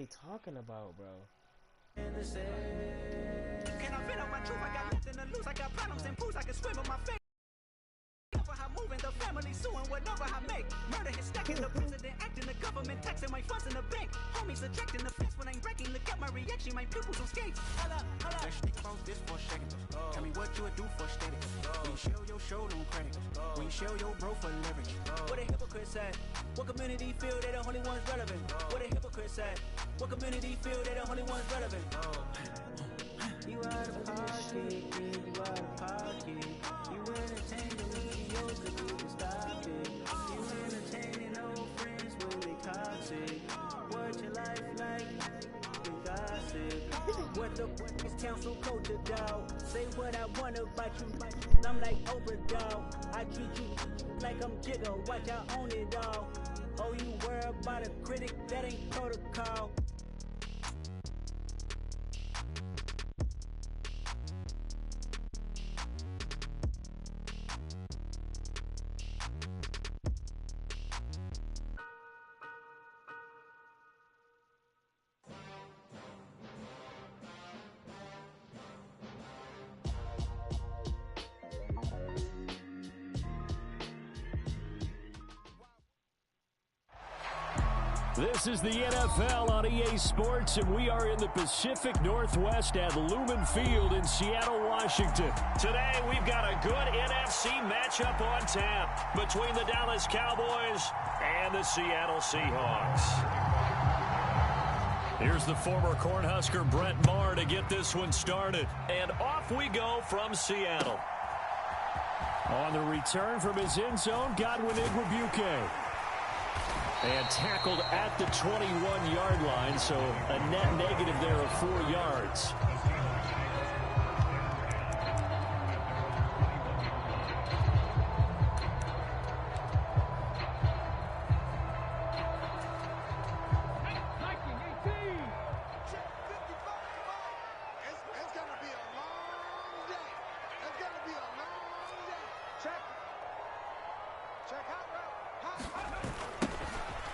talking about, bro? Can I vent on my truth? I got nothing to lose. I got problems and pools. I can swim with my face. Moving the family suing whatever I make. Murder is stacking the president acting, the government taxing my funds in the bank. Homies ejecting the fence when I'm breaking. Look at my reaction, my pupils on skates. Hold up. Let's think about this for a second. Tell me what you would do for status. When you show your show no credit. When you show your bro for leverage. What a hypocrite said. What community feel they the only ones relevant? What a hypocrite said. What community feel they the only ones relevant? You out of pocket, you out of pocket. You entertaining mediocre, you can stop it. You entertaining old friends when they toxic. What your life like? You gossip. What the fuck is council culture, dog? Say what I want about you. I'm like Oprah, dog. I treat you like I'm Jigga. Watch I own it all. Oh, you worry about a critic? That ain't protocol. This is the NFL on EA Sports, and we are in the Pacific Northwest at Lumen Field in Seattle, Washington. Today, we've got a good NFC matchup on tap between the Dallas Cowboys and the Seattle Seahawks. Here's the former Cornhusker Brett Maher to get this one started. And off we go from Seattle. On the return from his end zone, Godwin Igwebuike. And tackled at the 21-yard line, so a net negative there of 4 yards.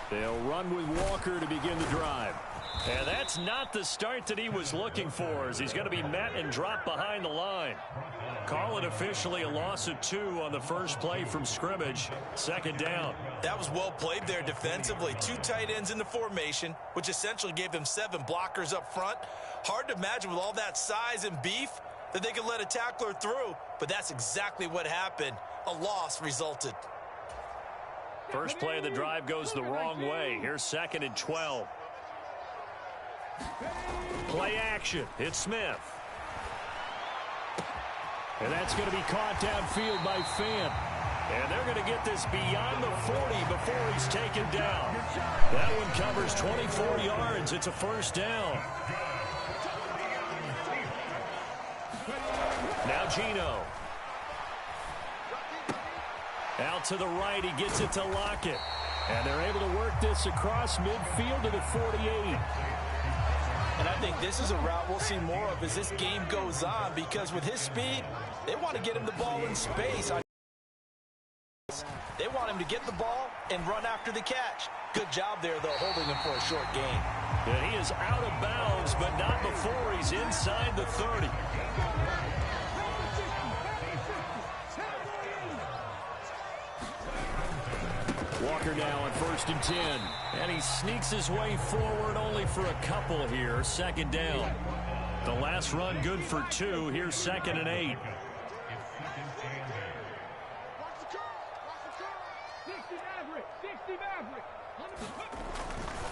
They'll run with Walker to begin the drive. And that's not the start that he was looking for, as he's going to be met and dropped behind the line. Call it officially a loss of 2 on the first play from scrimmage. Second down. That was well played there defensively. 2 tight ends in the formation, which essentially gave them 7 blockers up front. Hard to imagine with all that size and beef that they could let a tackler through, but that's exactly what happened. A loss resulted. First play of the drive goes the wrong way. Here's 2nd and 12. Play action. It's Smith. And that's going to be caught downfield by Fant. And they're going to get this beyond the 40 before he's taken down. That one covers 24 yards. It's a first down. Now Geno. Out to the right, he gets it to Lockett. And they're able to work this across midfield to the 48. And I think this is a route we'll see more of as this game goes on, because with his speed, they want to get him the ball in space. They want him to get the ball and run after the catch. Good job there, though, holding him for a short gain. And he is out of bounds, but not before he's inside the 30. Walker now on 1st and 10. And he sneaks his way forward only for a couple here. Second down. The last run good for 2. Here's 2nd and 8.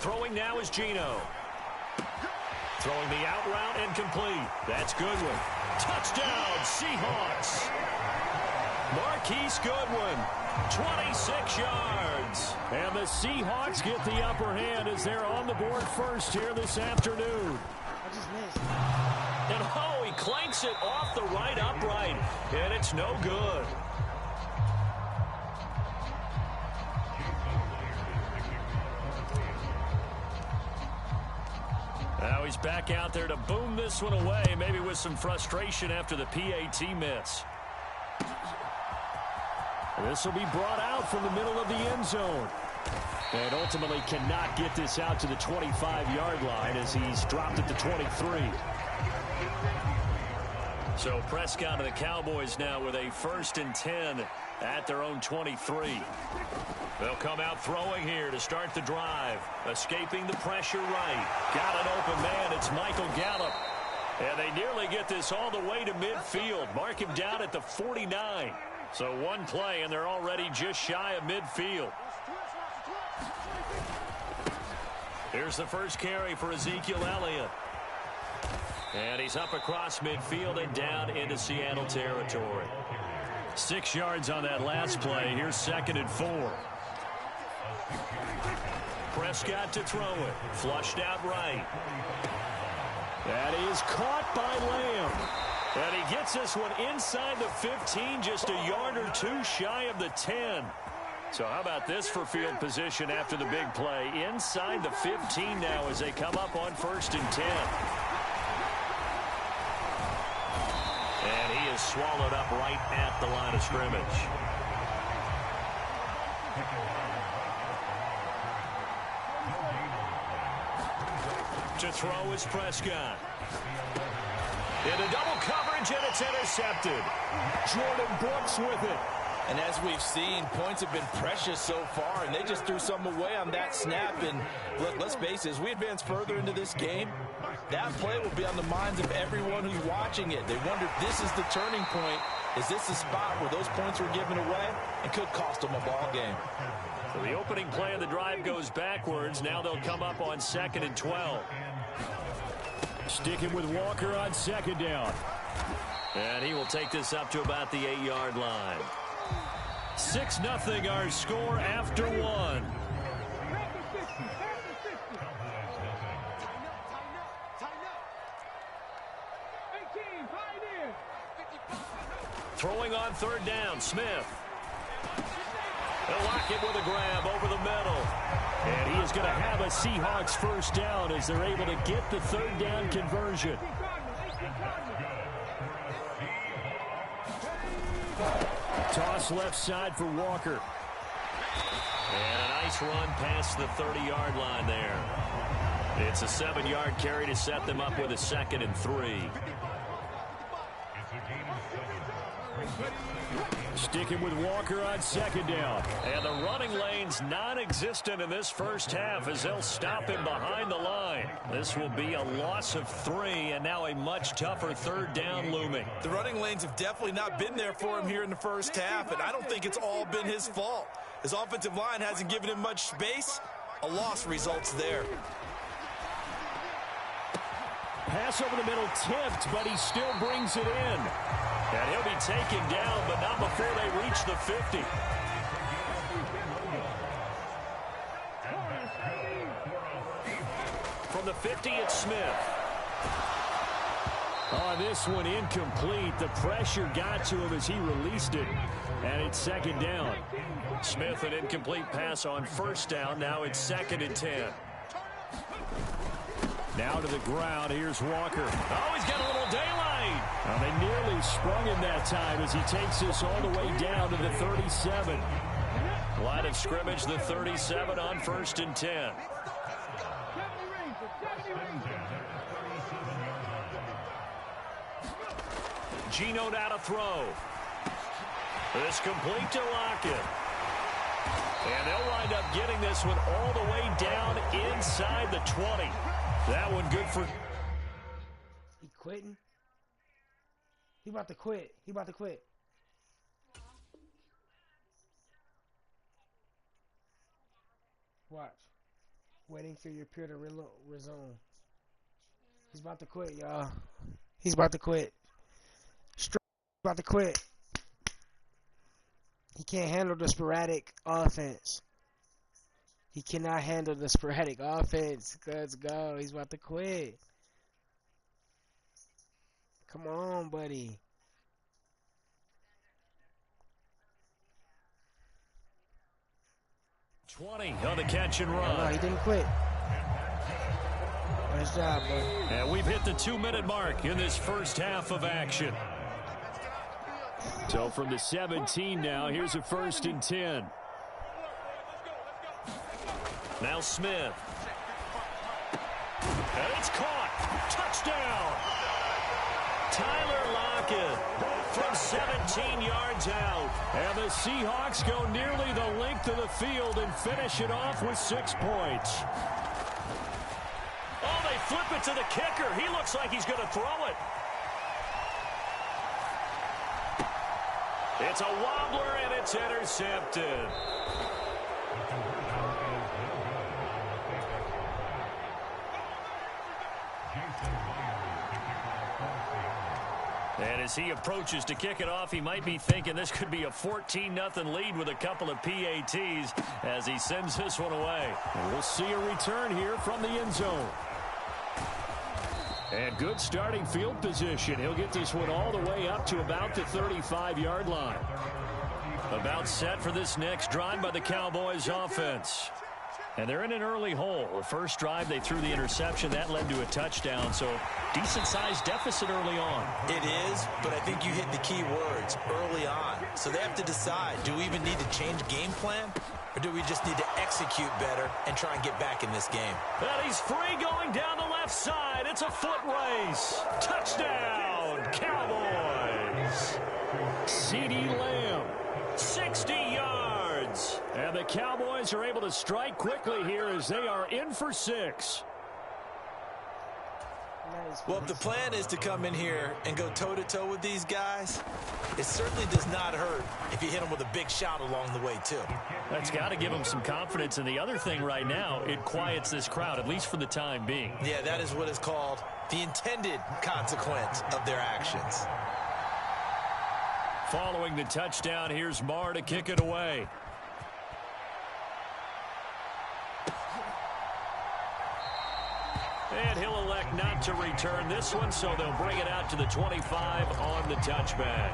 Throwing now is Geno. Throwing the out route and complete. That's Goodwin. Touchdown, Seahawks. Marquise Goodwin, 26 yards. And the Seahawks get the upper hand as they're on the board first here this afternoon. I just missed. And oh, he clanks it off the right upright. And it's no good. Now he's back out there to boom this one away, maybe with some frustration after the PAT miss. This will be brought out from the middle of the end zone. And ultimately cannot get this out to the 25-yard line as he's dropped at the 23. So Prescott and the Cowboys now with a 1st and 10 at their own 23. They'll come out throwing here to start the drive. Escaping the pressure right. Got an open man. It's Michael Gallup. And they nearly get this all the way to midfield. Mark him down at the 49. So one play, and they're already just shy of midfield. Here's the first carry for Ezekiel Elliott. And he's up across midfield and down into Seattle territory. 6 yards on that last play. Here's 2nd and 4. Prescott to throw it. Flushed out right. That is caught by Lamb. And he gets this one inside the 15, just a yard or two shy of the 10. So how about this for field position after the big play? Inside the 15 now as they come up on 1st and 10. And he is swallowed up right at the line of scrimmage. To throw is Prescott. Into double coverage, and it's intercepted. Jordan Brooks with it. And as we've seen, points have been precious so far, and they just threw some away on that snap. And look, let's face it, as we advance further into this game, that play will be on the minds of everyone who's watching it. They wonder if this is the turning point. Is this the spot where those points were given away and could cost them a ball game? So the opening play of the drive goes backwards. Now they'll come up on 2nd and 12. Sticking with Walker on 2nd down. And he will take this up to about the 8-yard line. 6-0 our score after one. Throwing on 3rd down, Smith. They'll lock it with a grab over the middle. And he is going to have a Seahawks 1st down as they're able to get the 3rd down conversion. Toss left side for Walker. And a nice run past the 30-yard line there. It's a 7-yard carry to set them up with a 2nd and 3. Sticking with Walker on 2nd down. And the running lane's non-existent in this first half as they'll stop him behind the line. This will be a loss of 3 and now a much tougher 3rd down looming. The running lanes have definitely not been there for him here in the first half, and I don't think it's all been his fault. His offensive line hasn't given him much space. A loss results there. Pass over the middle tipped, but he still brings it in. And he'll be taken down, but not before they reach the 50. From the 50, it's Smith. On this one, incomplete. The pressure got to him as he released it. And it's 2nd down. Smith, an incomplete pass on 1st down. Now it's 2nd and 10. Now to the ground. Here's Walker. Oh, he's got a little daylight. Well, they nearly sprung him that time as he takes this all the way down to the 37. Line of scrimmage, the 37 on 1st and 10. Geno now to throw. This complete to Lockett. And they'll wind up getting this one all the way down inside the 20. That one good for... He quitting? He about to quit. He about to quit. Watch. Waiting for your peer to resume. He's about to quit, y'all. He's about to quit. Straight about to quit. He can't handle the sporadic offense. He cannot handle the sporadic offense. Let's go. He's about to quit. Come on, buddy. .20 on the catch and run. No, he didn't quit. Nice job, bro. And we've hit the 2-minute mark in this first half of action. So from the 17 now, here's a 1st and 10. Now Smith. And it's caught. Touchdown. Tyler Lockett from 17 yards out. And the Seahawks go nearly the length of the field and finish it off with 6 points. Oh, they flip it to the kicker. He looks like he's going to throw it. It's a wobbler, and it's intercepted. And as he approaches to kick it off, he might be thinking this could be a 14-0 lead with a couple of PATs as he sends this one away. And we'll see a return here from the end zone. And good starting field position. He'll get this one all the way up to about the 35-yard line. About set for this next drive by the Cowboys offense. And they're in an early hole. The first drive, they threw the interception. That led to a touchdown. So decent-sized deficit early on. It is, but I think you hit the key words, early on. So they have to decide, do we even need to change game plan? Or do we just need to execute better and try and get back in this game? And he's free going down the left side. It's a foot race. Touchdown, Cowboys. CeeDee Lamb, 60 yards. And the Cowboys are able to strike quickly here as they are in for 6. Well, if the plan is to come in here and go toe-to-toe with these guys, it certainly does not hurt if you hit them with a big shot along the way, too. That's got to give them some confidence. And the other thing right now, it quiets this crowd, at least for the time being. Yeah, that is what is called the intended consequence of their actions. Following the touchdown, here's Marr to kick it away. And he'll elect not to return this one, so they'll bring it out to the 25 on the touchback.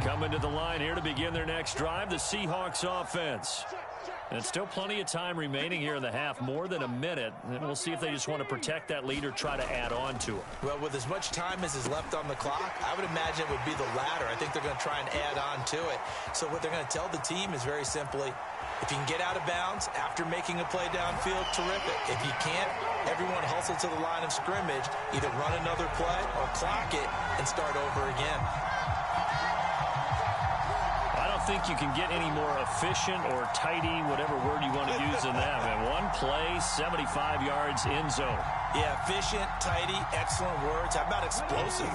Coming to the line here to begin their next drive, the Seahawks offense. And still plenty of time remaining here in the half, more than a minute. And we'll see if they just want to protect that lead or try to add on to it. Well, with as much time as is left on the clock, I would imagine it would be the latter. I think they're going to try and add on to it. So what they're going to tell the team is very simply, if you can get out of bounds after making a play downfield, terrific. If you can't, everyone hustle to the line of scrimmage, either run another play or clock it and start over again. I don't think you can get any more efficient or tidy, whatever word you want to use in that. Man, one play, 75 yards in zone. Yeah, efficient, tidy, excellent words. How about explosive?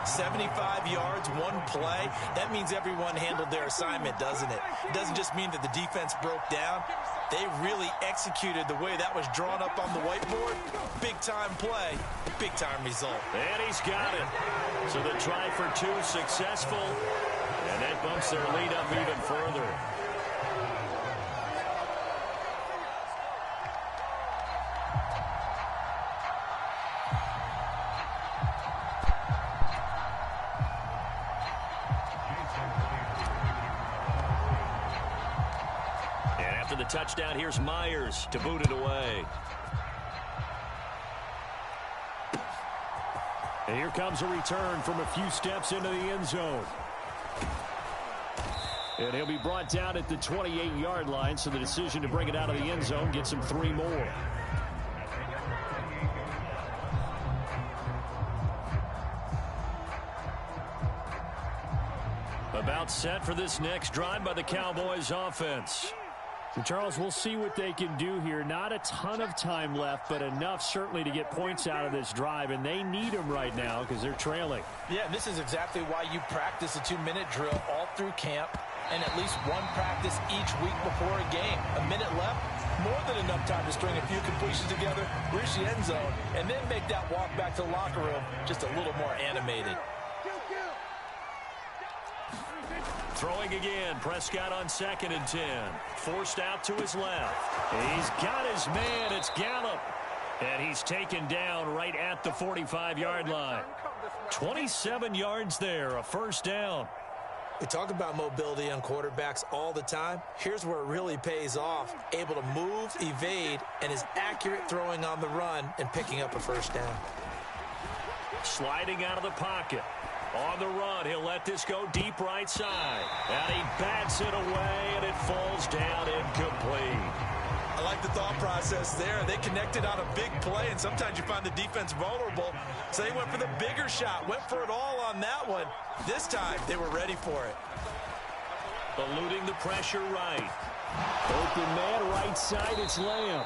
75 yards, one play. That means everyone handled their assignment, doesn't it? It doesn't just mean that the defense broke down. They really executed the way that was drawn up on the whiteboard. Big-time play, big-time result. And he's got it. So the try for 2 successful. And that bumps their lead up even further. And after the touchdown, here's Myers to boot it away. And here comes a return from a few steps into the end zone. And he'll be brought down at the 28-yard line, so the decision to bring it out of the end zone gets him 3 more. About set for this next drive by the Cowboys offense. So Charles, we'll see what they can do here. Not a ton of time left, but enough certainly to get points out of this drive, and they need them right now because they're trailing. Yeah, this is exactly why you practice a 2-minute drill all through camp and at least one practice each week before a game. A minute left, more than enough time to string a few completions together, reach the end zone, and then make that walk back to the locker room just a little more animated. Throwing again, Prescott on 2nd and 10. Forced out to his left. He's got his man, it's Gallup. And he's taken down right at the 45-yard line. 27 yards there, a first down. We talk about mobility on quarterbacks all the time. Here's where it really pays off. Able to move, evade, and is accurate throwing on the run and picking up a first down. Sliding out of the pocket. On the run, he'll let this go deep right side. And he bats it away, and it falls down incomplete. I like the thought process there. They connected on a big play, and sometimes you find the defense vulnerable. So they went for the bigger shot, went for it all on that one. This time, they were ready for it. Eluding the pressure right. Open man right side, it's Lamb.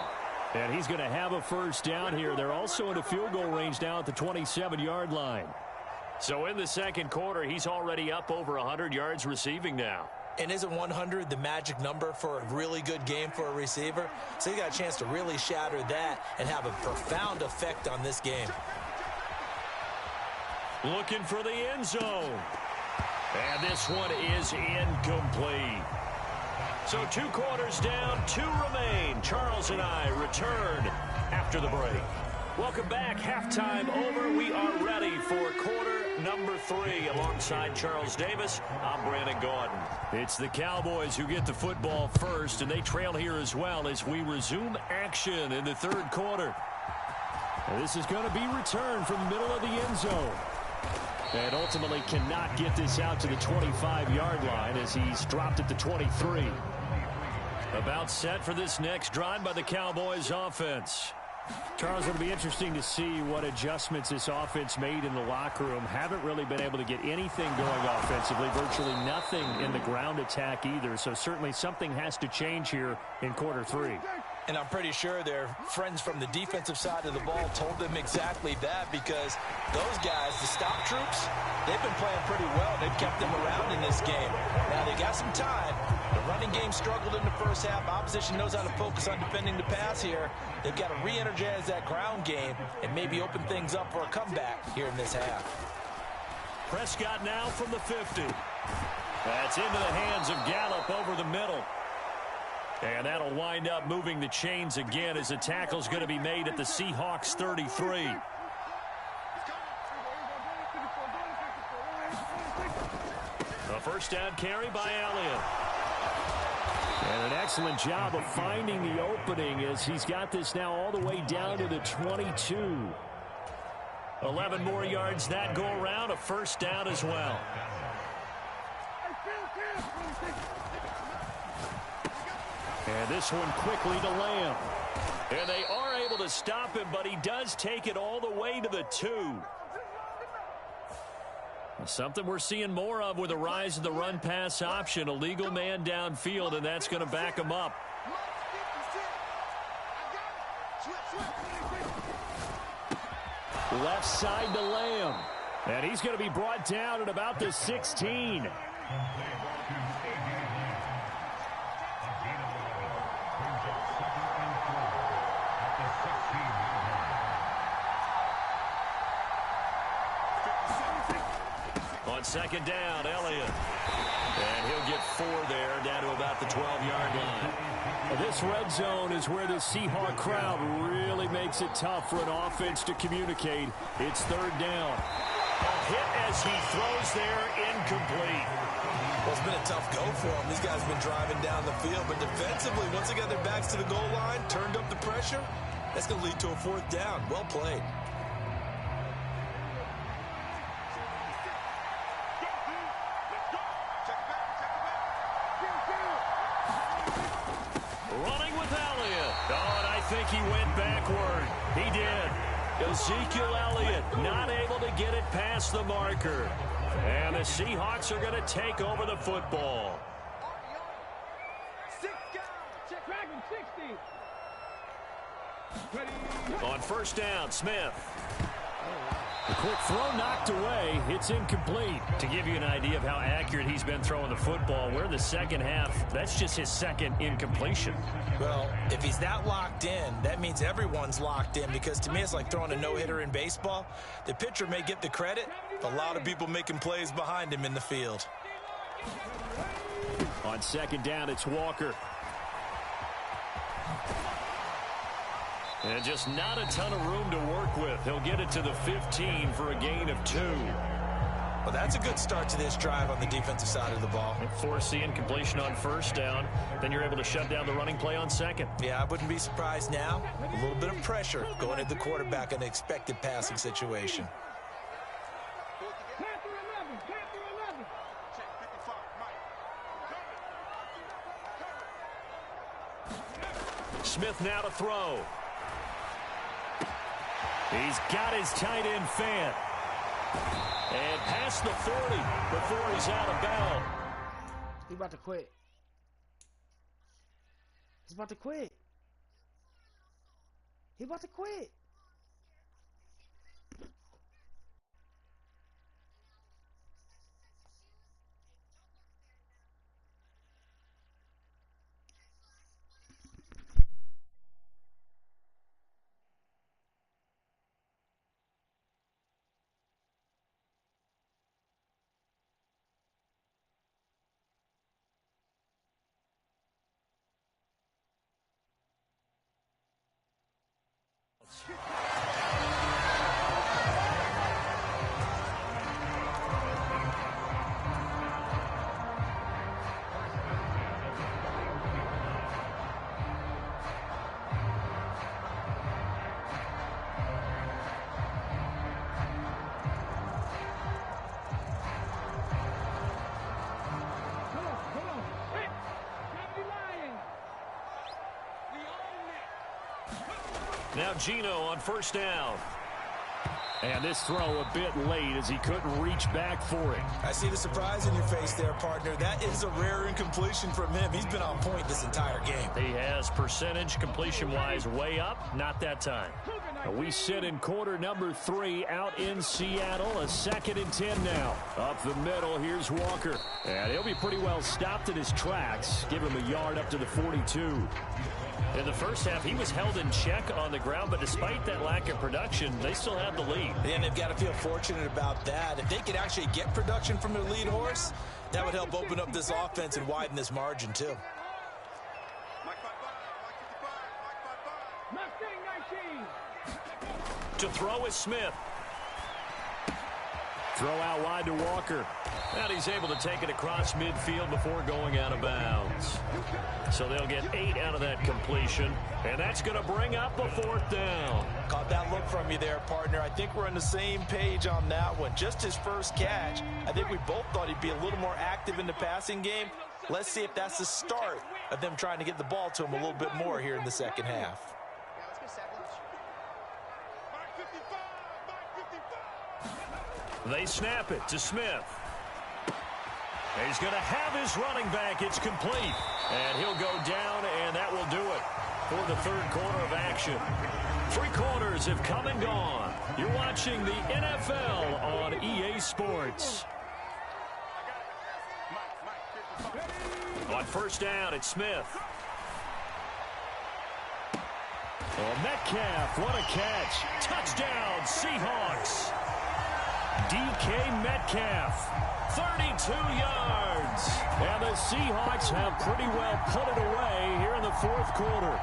And he's going to have a first down here. They're also in a field goal range now at the 27-yard line. So in the second quarter, he's already up over 100 yards receiving now. And isn't 100 the magic number for a really good game for a receiver? So he got a chance to really shatter that and have a profound effect on this game. Looking for the end zone. And this one is incomplete. So 2 quarters down, 2 remain. Charles and I return after the break. Welcome back. Halftime over. We are ready for quarter number 3. Alongside Charles Davis, I'm Brandon Gordon. It's the Cowboys who get the football first, and they trail here as well as we resume action in the third quarter. And this is going to be returned from the middle of the end zone. And ultimately cannot get this out to the 25-yard line as he's dropped at the 23. About set for this next drive by the Cowboys offense. Charles, it'll be interesting to see what adjustments this offense made in the locker room. Haven't really been able to get anything going offensively, virtually nothing in the ground attack either. So certainly something has to change here in quarter 3. And I'm pretty sure their friends from the defensive side of the ball told them exactly that, because those guys, the stop troops, they've been playing pretty well. They've kept them around in this game. Now they got some time. The running game struggled in the first half. Opposition knows how to focus on defending the pass here. They've got to re-energize that ground game and maybe open things up for a comeback here in this half. Prescott now from the 50. That's into the hands of Gallup over the middle. And that'll wind up moving the chains again as the tackle's going to be made at the Seahawks 33. A first down carry by Elliott. And an excellent job of finding the opening as he's got this now all the way down to the 22. 11 more yards that go around, a first down as well. And this one quickly to Lamb. And they are able to stop him, but he does take it all the way to the 2. Something we're seeing more of with the rise of the run-pass option. A legal man downfield, and that's going to back him up. Left side to Lamb. And he's going to be brought down at about the 16. On second down, Elliott. And he'll get 4 there, down to about the 12-yard line. This red zone is where the Seahawk crowd really makes it tough for an offense to communicate. It's third down. A hit as he throws there, incomplete. Well, it's been a tough go for them. These guys have been driving down the field, but defensively, once they got their backs to the goal line, turned up the pressure, that's going to lead to a 4th down. Well played. Running with Elliott. Oh, and I think he went backward. He did. Ezekiel Elliott not able to get it past the marker. And the Seahawks are going to take over the football. On first down, Smith. The quick throw knocked away. It's incomplete. To give you an idea of how accurate he's been throwing the football, we're in the second half. That's just his second incompletion. Well, if he's that locked in, that means everyone's locked in, because to me it's like throwing a no-hitter in baseball. The pitcher may get the credit, but a lot of people making plays behind him in the field. On second down, it's Walker. And just not a ton of room to work with. He'll get it to the 15 for a gain of 2. Well, that's a good start to this drive on the defensive side of the ball. Force the incompletion on first down. Then you're able to shut down the running play on second. Yeah, I wouldn't be surprised now. A little bit of pressure going at the quarterback in an expected passing situation. Smith now to throw. He's got his tight end fan. And past the 40 before he's out of bounds. He's about to quit. He's about to quit. He's about to quit. Now Gino on first down. And this throw a bit late as he couldn't reach back for it. I see the surprise in your face there, partner. That is a rare incompletion from him. He's been on point this entire game. He has percentage completion-wise way up. Not that time. We sit in quarter number 3 out in Seattle. A 2nd and 10 now. Up the middle, here's Walker. And he'll be pretty well stopped in his tracks. Give him a yard up to the 42. In the first half, he was held in check on the ground, but despite that lack of production, they still have the lead. And they've got to feel fortunate about that. If they could actually get production from their lead horse, that would help open up this offense and widen this margin, too. To throw is Smith. Throw out wide to Walker. And he's able to take it across midfield before going out of bounds. So they'll get 8 out of that completion. And that's going to bring up a 4th down. Caught that look from you there, partner. I think we're on the same page on that one. Just his first catch. I think we both thought he'd be a little more active in the passing game. Let's see if that's the start of them trying to get the ball to him a little bit more here in the second half. They snap it to Smith. He's going to have his running back. It's complete. And he'll go down, and that will do it for the 3rd quarter of action. 3 quarters have come and gone. You're watching the NFL on EA Sports. On first down, it's Smith. Oh, Metcalf, what a catch. Touchdown, Seahawks. DK Metcalf, 32 yards. And the Seahawks have pretty well put it away here in the 4th quarter.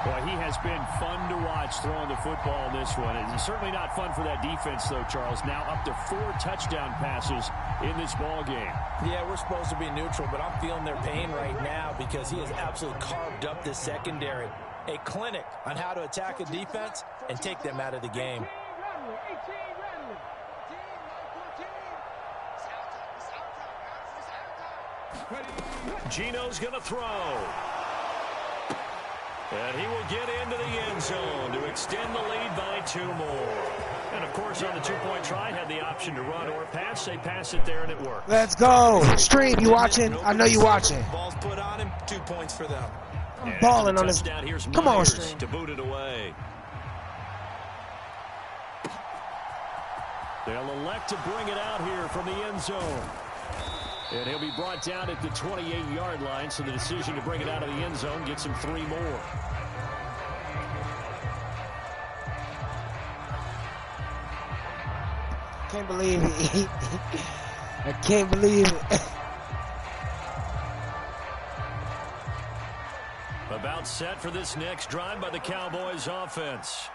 Well, he has been fun to watch throwing the football in this one. It's certainly not fun for that defense, though, Charles. Now up to 4 touchdown passes in this ball game. Yeah, we're supposed to be neutral, but I'm feeling their pain right now because he has absolutely carved up this secondary. A clinic on how to attack a defense and take them out of the game. Gino's going to throw. And he will get into the end zone to extend the lead by 2 more. And, of course, on the 2-point try, had the option to run or pass. They pass it there, and it worked. Let's go. Stream, you watching? I know you watching. Ball's put on him, 2 points for them. I'm balling on this. Come on, Stream. To boot it away. They'll elect to bring it out here from the end zone. And he'll be brought down at the 28-yard line, so the decision to bring it out of the end zone gets him 3 more. Can't believe it. I can't believe it. About set for this next drive by the Cowboys offense.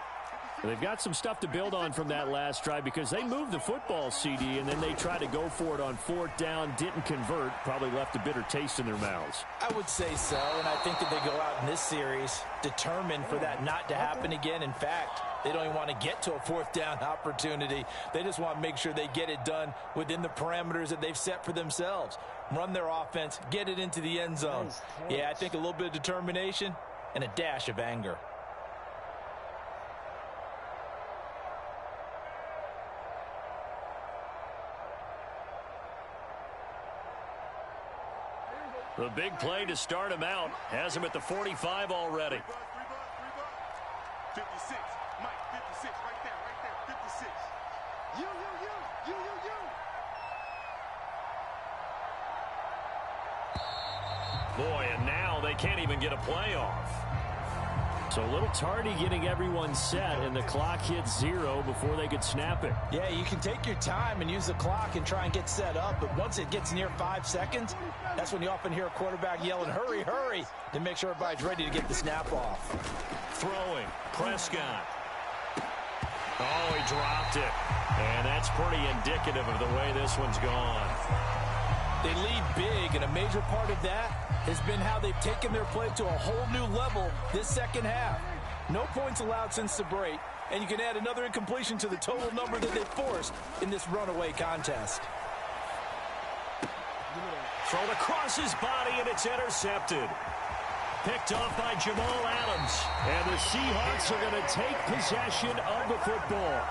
They've got some stuff to build on from that last drive because they moved the football, CD, and then they tried to go for it on 4th down, didn't convert, probably left a bitter taste in their mouths. I would say so, and I think that they go out in this series determined for that not to happen again. In fact, they don't even want to get to a 4th down opportunity. They just want to make sure they get it done within the parameters that they've set for themselves. Run their offense, get it into the end zone. Yeah, I think a little bit of determination, and a dash of anger. The big play to start him out has him at the 45 already. 56. Mike, 56. Right there. 56. You. Boy, and now they can't even get a play off. So a little tardy getting everyone set, and the clock hits 0 before they could snap it. Yeah, you can take your time and use the clock and try and get set up, but once it gets near 5 seconds, that's when you often hear a quarterback yelling, hurry, hurry, to make sure everybody's ready to get the snap off. Throwing, Prescott. Oh, he dropped it. And that's pretty indicative of the way this one's gone. They lead big, and a major part of that has been how they've taken their play to a whole new level this second half. No points allowed since the break, and you can add another incompletion to the total number that they forced in this runaway contest. Thrown across his body, and it's intercepted. Picked off by Jamal Adams. And the Seahawks are going to take possession of the football.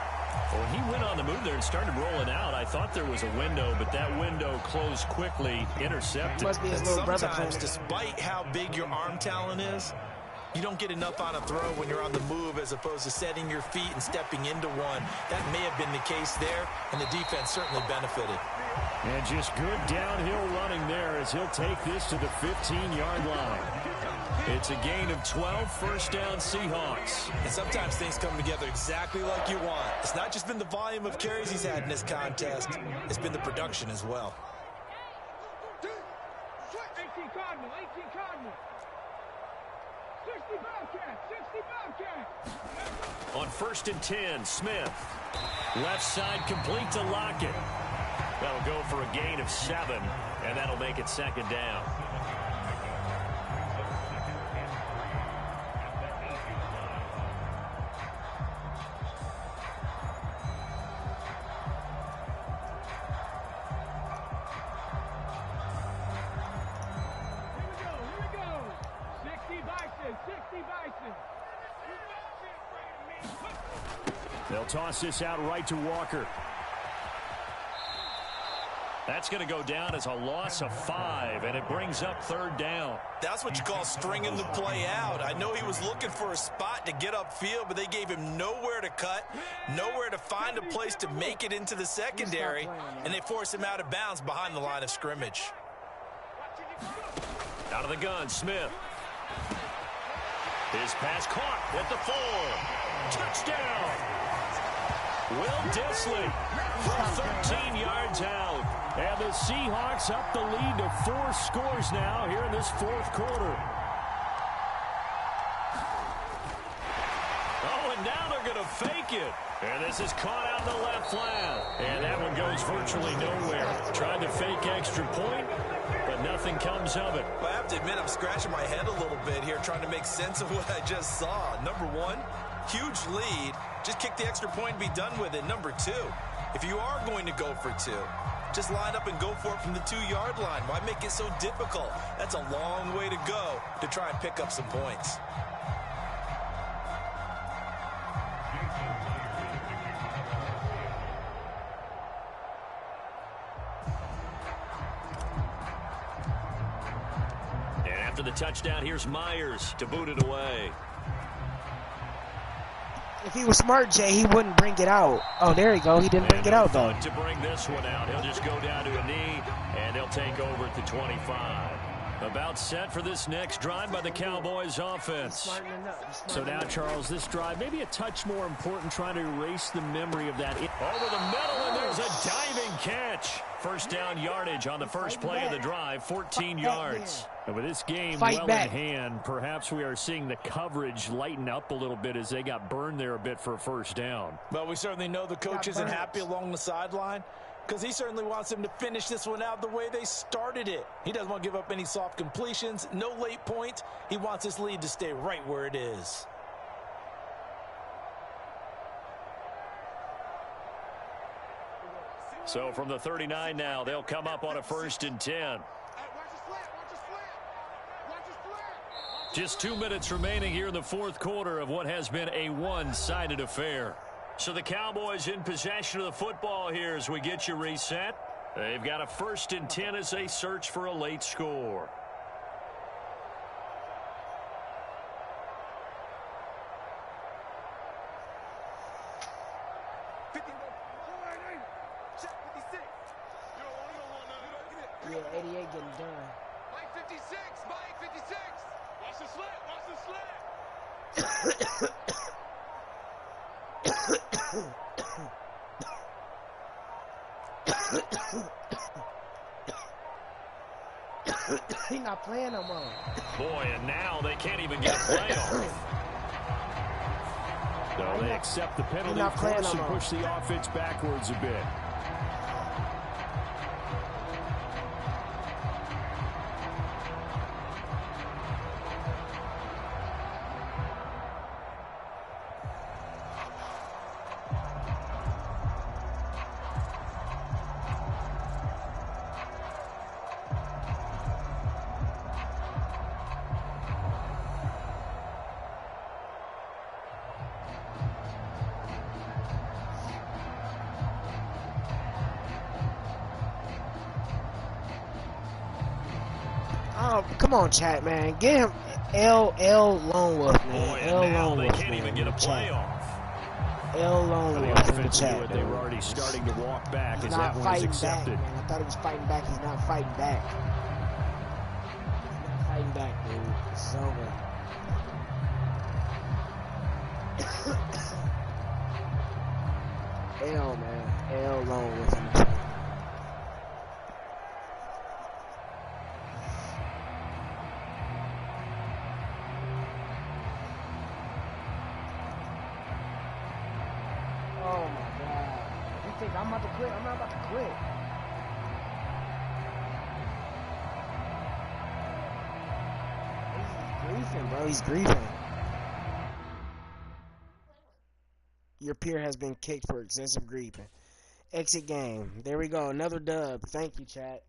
Well, he went on the move there and started rolling out. I thought there was a window, but that window closed quickly. Intercepted. Must be his little brother. Sometimes, despite how big your arm talent is, you don't get enough on a throw when you're on the move as opposed to setting your feet and stepping into one. That may have been the case there, and the defense certainly benefited. And just good downhill running there as he'll take this to the 15-yard line. It's a gain of 12, first down Seahawks. And sometimes things come together exactly like you want. It's not just been the volume of carries he's had in this contest. It's been the production as well. 18 Cardinal. 60 Bobcat. On 1st and 10, Smith. Left side complete to Lockett. That'll go for a gain of 7, and that'll make it second down. They'll toss this out right to Walker. That's going to go down as a loss of 5, and it brings up 3rd down. That's what you call stringing the play out. I know he was looking for a spot to get upfield, but they gave him nowhere to cut, nowhere to find a place to make it into the secondary, and they forced him out of bounds behind the line of scrimmage. Out of the gun, Smith. His pass caught at the 4. Touchdown! Will Dissly from 13 yards out. And the Seahawks up the lead to 4 scores now here in this 4th quarter. Oh, and now they're going to fake it. And this is caught out in the left flat. And that one goes virtually nowhere. Tried to fake extra point, but nothing comes of it. Well, I have to admit, I'm scratching my head a little bit here trying to make sense of what I just saw. Number 1, huge lead. Just kick the extra point and be done with it. Number 2, if you are going to go for 2, just line up and go for it from the 2-yard line. Why make it so difficult? That's a long way to go to try and pick up some points. And after the touchdown, here's Myers to boot it away. If he was smart, Jay, he wouldn't bring it out. Oh, there you go. He didn't bring it out, though. To bring this one out, he'll just go down to a knee, and they'll take over at the 25. About set for this next drive by the Cowboys offense. So now, Charles, this drive maybe a touch more important, trying to erase the memory of that. Over the middle, and there's a diving catch. First down yardage on the first play of the drive, 14 yards. And with this game well in hand, perhaps we are seeing the coverage lighten up a little bit as they got burned there a bit for a first down. Well, we certainly know the coach isn't happy along the sideline, because he certainly wants them to finish this one out the way they started it. He doesn't want to give up any soft completions, no late points. He wants his lead to stay right where it is. So from the 39 now, they'll come up on a 1st and 10. Just 2 minutes remaining here in the fourth quarter of what has been a one-sided affair. So the Cowboys in possession of the football here as we get you reset. They've got a 1st and 10 as they search for a late score. Yeah, 88 getting done. Mike 56, Mike 56. Watch the slant, watch the slant. He's not playing no more. Boy, and now they can't even get a play off. So they accept the penalty, of course, and push the offense backwards a bit. Oh, come on, chat, man. Get him L Lone Wolf, man. Boy, L and now Lone they Wolf, can't man, even get a play off. L Lone The Wolf in the offense knew chat. it. They were already starting to walk back He's as not that one is fighting accepted. back, man. I thought he was fighting back. He's not fighting back. He's not fighting back, dude. It's over. L, man. L Lone Wolf in the chat. Oh my God. You think I'm about to quit? I'm not about to quit. He's griefing, bro. He's griefing. Your peer has been kicked for excessive griefing. Exit game. There we go. Another dub. Thank you, chat.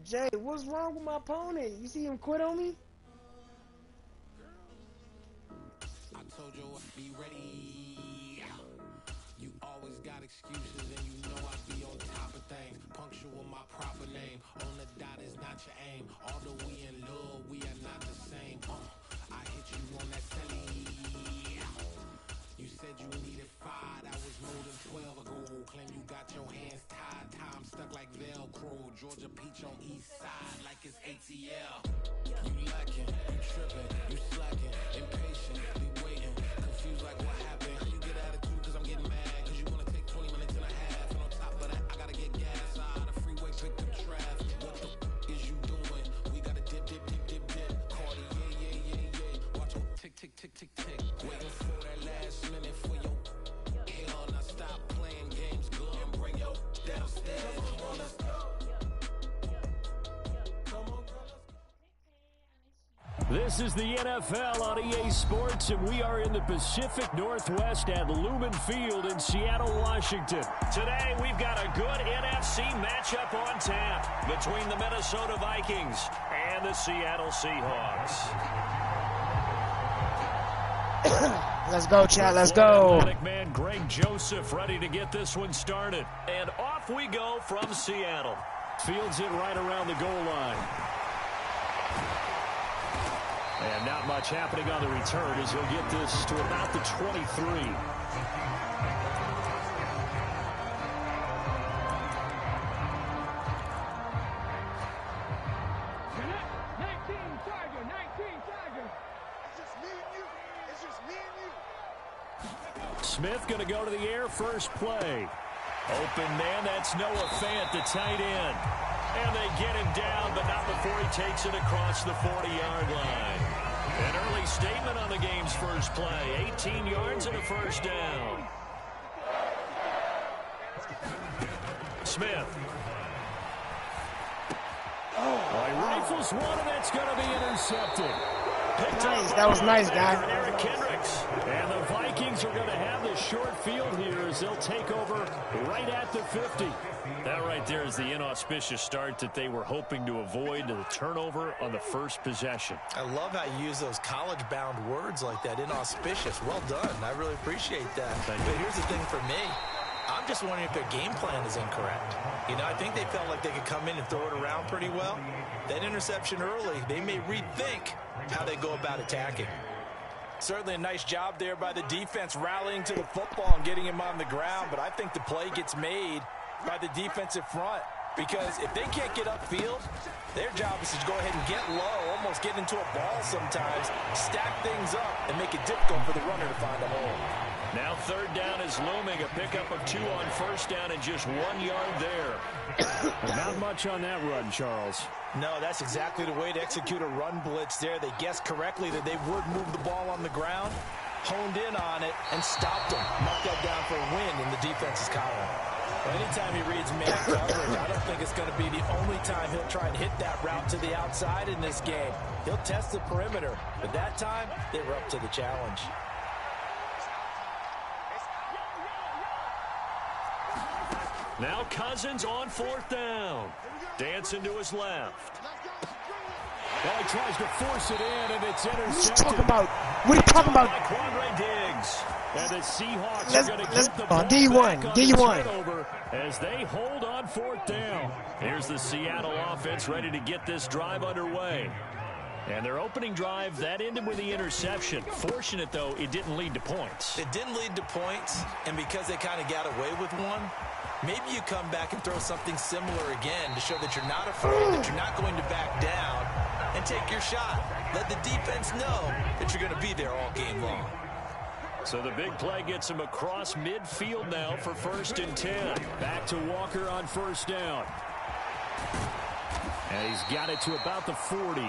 Jay, what's wrong with my opponent? You see him quit on me? I told you I'd be ready. You always got excuses and you know I'd be on top of things. Punctual my proper name. On the dot is not your aim. Although we in love, we are not the same. I hit you on that celly. You said you needed 5, that was more than 12 ago. Claim you got your hands tied, time stuck like Velcro. Georgia Peach on east side like it's ATL. You lacking, you tripping, you slacking, impatiently waiting, confused like what happened. You get attitude cause I'm getting mad, cause you wanna take 20 minutes and a half. And on top of that, I gotta get gas out of the freeway, pick up traffic. What the is you doing? We gotta dip, dip, dip, dip, dip. Cardi, yeah. Watch your tick, tick, tick, tick, tick. Waiting for that last minute for your hell. Now stop playing games, go and bring your downstairs. Come on, let's go. This is the NFL on EA Sports, and we are in the Pacific Northwest at Lumen Field in Seattle, Washington. Today, we've got a good NFC matchup on tap between the Minnesota Vikings and the Seattle Seahawks. Let's go, chat. Let's go. Athletic man Greg Joseph ready to get this one started. And off we go from Seattle. Fields it right around the goal line. And not much happening on the return as he'll get this to about the 23. Smith going to go to the air first play. Open man, that's Noah Fant, the tight end. And they get him down, but not before he takes it across the 40-yard line. An early statement on the game's first play. 18 yards and a first down. Smith. He rifles one, and that's going to be intercepted. picked Nice. up That was by nice, guy. linebacker Eric Kendricks. And the Vikings are going to have the short field here as they'll take over right at the 50. That right there is the inauspicious start that they were hoping to avoid, the turnover on the first possession. I love how you use those college-bound words like that, inauspicious. Well done. I really appreciate that. But here's the thing for me. I'm just wondering if their game plan is incorrect. You know, I think they felt like they could come in and throw it around pretty well. That interception early, they may rethink how they go about attacking. Certainly a nice job there by the defense rallying to the football and getting him on the ground, but I think the play gets made by the defensive front because if they can't get upfield, their job is to go ahead and get low, almost get into a ball sometimes, stack things up, and make it difficult for the runner to find a hole. Now third down is looming, a pickup of 2 on first down and just 1 yard there. Not much on that run, Charles. No, that's exactly the way to execute a run blitz there. They guessed correctly that they would move the ball on the ground, honed in on it, and stopped them. Marked that down for a win in the defense's column. Well, anytime he reads man coverage, I don't think it's going to be the only time he'll try and hit that route to the outside in this game. He'll test the perimeter, but that time they were up to the challenge. Now Cousins on fourth down. Dancing to his left. Well, he tries to force it in, and it's intercepted. What are you talking about? What are you talking about? By Quandre Diggs. And the Seahawks Let's are going to get the ball D1, back on D1. the turnover as they hold on fourth down. Here's the Seattle offense ready to get this drive underway. And their opening drive, that ended with the interception. Fortunate, though, it didn't lead to points. It didn't lead to points, and because they kind of got away with one, maybe you come back and throw something similar again to show that you're not afraid, that you're not going to back down, and take your shot. Let the defense know that you're going to be there all game long. So the big play gets him across midfield now for 1st and 10. Back to Walker on first down. And he's got it to about the 40.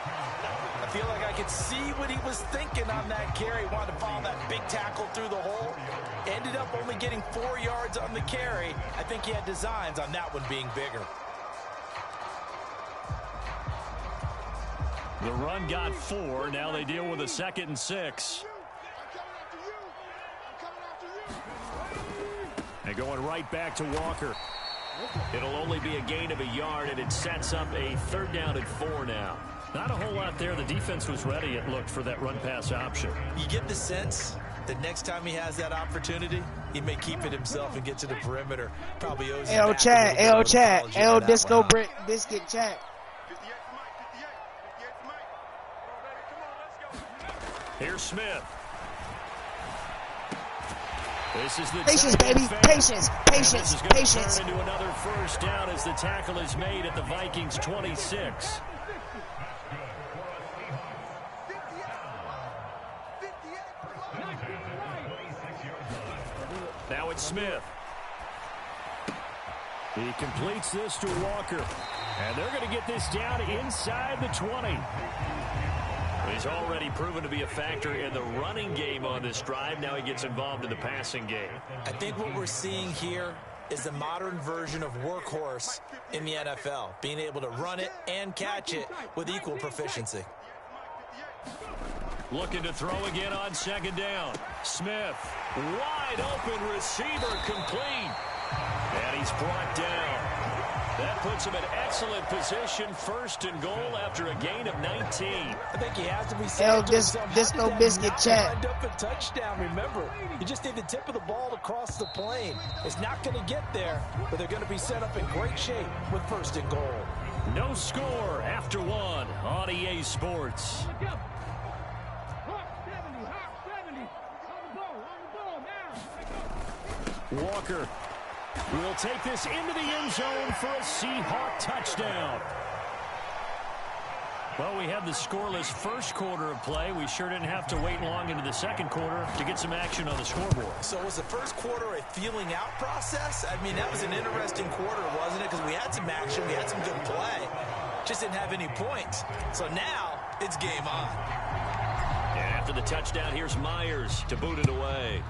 I feel like I could see what he was thinking on that carry. Wanted to follow that big tackle through the hole. Ended up only getting 4 yards on the carry. I think he had designs on that one being bigger. The run got 4. Now they deal with a 2nd and 6. And going right back to Walker. It'll only be a gain of a yard, and it sets up a 3rd down and 4 now. Not a whole lot there. The defense was ready, it looked, for that run-pass option. You get the sense that next time he has that opportunity, he may keep it himself and get to the perimeter. Probably owes him back Chad, a little bit of Chad, apology on that Disco one. Brick, Biscuit Chat. Here's Smith. This is the Patience, tight end baby. fake. Patience, And patience, this is gonna patience. turn into another 1st down as the tackle is made at the Vikings 26. Now it's Smith. He completes this to Walker. And they're going to get this down inside the 20. He's already proven to be a factor in the running game on this drive. Now he gets involved in the passing game. I think what we're seeing here is the modern version of workhorse in the NFL, being able to run it and catch it with equal proficiency. Looking to throw again on 2nd down. Smith, wide open receiver, complete. And he's brought down. That puts him in excellent position, 1st and goal after a gain of 19. I think he has to be saying to himself, Disco how did that Biscuit not Chat. end up a touchdown? Remember, you just need the tip of the ball to cross the plane. It's not going to get there, but they're going to be set up in great shape with 1st and goal. No score after 1 on EA Sports. Walker will take this into the end zone for a Seahawk touchdown. Well, we had the scoreless first quarter of play. We sure didn't have to wait long into the second quarter to get some action on the scoreboard. So was the first quarter a feeling out process? I mean, that was an interesting quarter, wasn't it? Because we had some action, we had some good play. Just didn't have any points. So now it's game on. And after the touchdown, here's Myers to boot it away.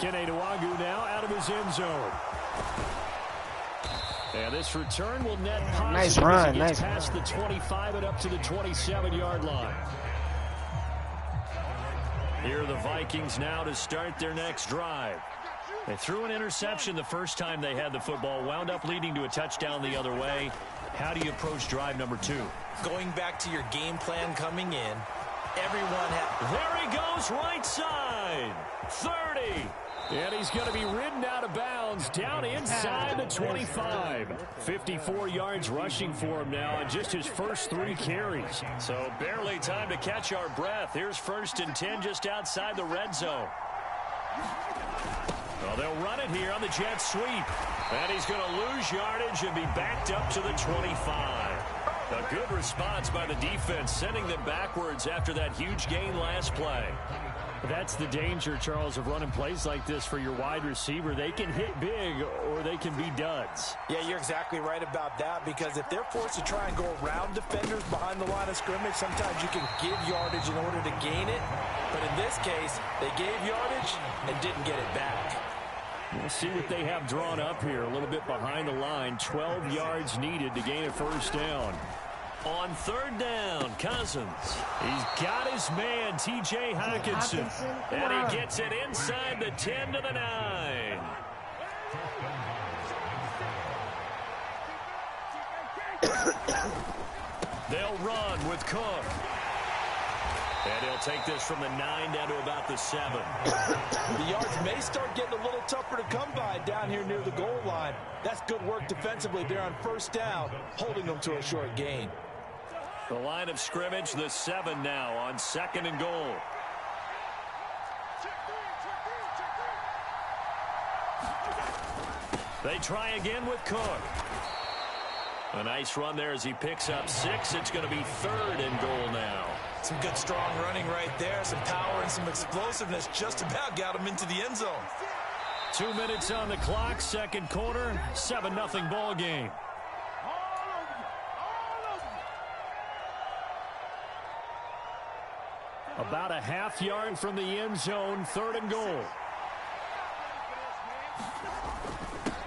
Kene Nwangwu now out of his end zone. And this return will net positive Nice run, as he gets nice past run. the 25 and up to the 27-yard line. Here are the Vikings now to start their next drive. They threw an interception the first time they had the football, wound up leading to a touchdown the other way. How do you approach drive number 2? Going back to your game plan coming in, everyone There he goes, right side. 30. And he's going to be ridden out of bounds down inside the 25. 54 yards rushing for him now on just his first 3 carries. So barely time to catch our breath. Here's 1st and 10 just outside the red zone. Well, they'll run it here on the jet sweep. And he's going to lose yardage and be backed up to the 25. A good response by the defense, sending them backwards after that huge gain last play. That's the danger, Charles, of running plays like this for your wide receiver. They can hit big or they can be duds. Yeah, you're exactly right about that, because if they're forced to try and go around defenders behind the line of scrimmage, sometimes you can give yardage in order to gain it. But in this case, they gave yardage and didn't get it back. We'll see what they have drawn up here. A little bit behind the line. 12 yards needed to gain a first down. On 3rd down, Cousins. He's got his man, T.J. Hawkinson. And he gets it inside the 10 to the 9. They'll run with Cook. And he'll take this from the 9 down to about the 7. The yards may start getting a little tougher to come by down here near the goal line. That's good work defensively there on 1st down, holding them to a short gain. The line of scrimmage, the 7 now on 2nd and goal. They try again with Cook. A nice run there as he picks up 6. It's going to be 3rd and goal now. Some good strong running right there. Some power and some explosiveness just about got him into the end zone. 2 minutes on the clock, 2nd quarter, 7-0 ball game. About a half yard from the end zone, 3rd and goal.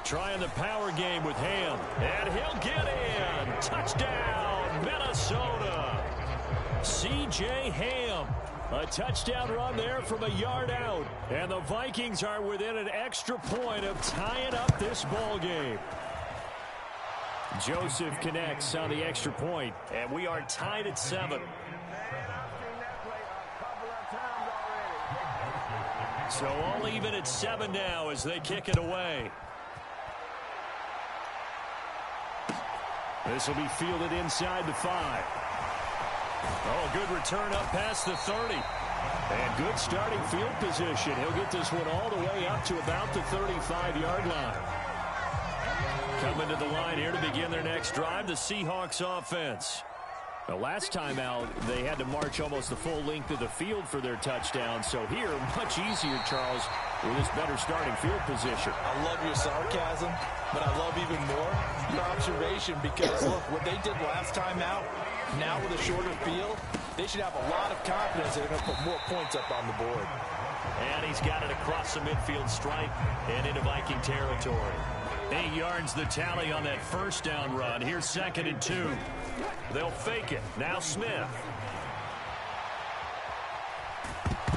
Trying the power game with Ham. And he'll get in. Touchdown, Minnesota. C.J. Ham. A touchdown run there from a yard out. And the Vikings are within an extra point of tying up this ball game. Joseph connects on the extra point, and we are tied at 7. So all even at 7 now as they kick it away. This will be fielded inside the 5. Oh, good return up past the 30. And good starting field position. He'll get this one all the way up to about the 35-yard line. Coming to the line here to begin their next drive, the Seahawks offense. The last time out, they had to march almost the full length of the field for their touchdown. So here, much easier, Charles, with this better starting field position. I love your sarcasm, but I love even more your observation, because, look, what they did last time out, now with a shorter field, they should have a lot of confidence that they're going to put more points up on the board. And he's got it across the midfield stripe and into Viking territory. 8 yards the tally on that first down run. Here's 2nd and 2. They'll fake it. Now Smith.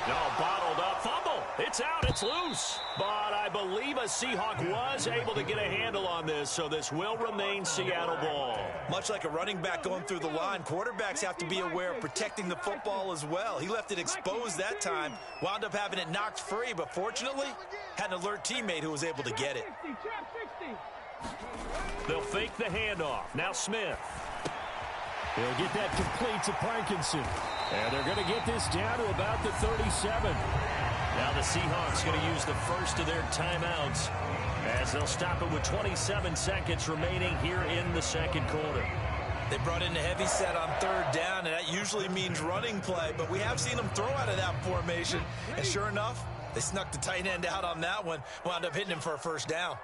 No, bottled up. Fumble. It's out. It's loose. But I believe a Seahawk was able to get a handle on this, so this will remain Seattle ball. Much like a running back going through the line, quarterbacks have to be aware of protecting the football as well. He left it exposed that time, wound up having it knocked free, but fortunately had an alert teammate who was able to get it. They'll fake the handoff. Now Smith. He'll get that complete to Parkinson. And they're going to get this down to about the 37. Now the Seahawks going to use the first of their timeouts as they'll stop it with 27 seconds remaining here in the 2nd quarter. They brought in a heavy set on 3rd down, and that usually means running play, but we have seen them throw out of that formation. And sure enough, they snuck the tight end out on that one, wound up hitting him for a first down.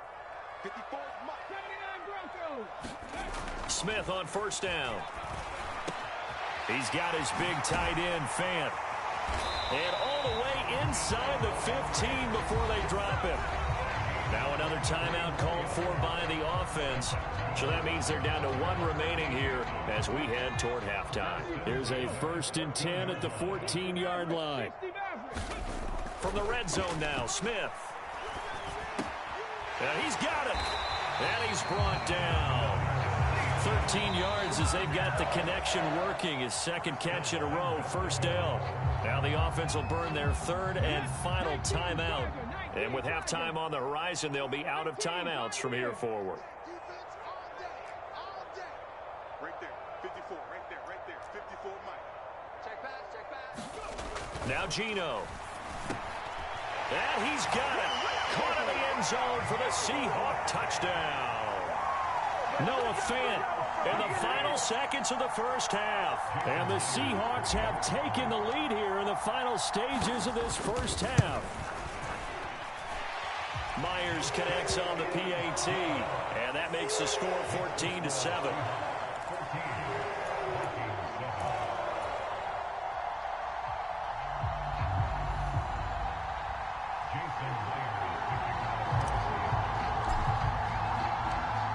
Smith on 1st down. He's got his big tight end, Fant. And all the way inside the 15 before they drop him. Now another timeout called for by the offense. So that means they're down to 1 remaining here as we head toward halftime. Here's a 1st and 10 at the 14-yard line. From the red zone now, Smith. And he's got it. And he's brought down. 13 yards as they've got the connection working. His 2nd catch in a row, 1st down. Now the offense will burn their 3rd and final timeout. And with halftime on the horizon, they'll be out of timeouts from here forward. Right there, 54, right there, 54, Mike. Check pass. Now Geno. And he's got it. Caught in the end zone for the Seahawk touchdown. Noah Fant in the final seconds of the first half. And the Seahawks have taken the lead here in the final stages of this first half. Myers connects on the PAT, and that makes the score 14-7.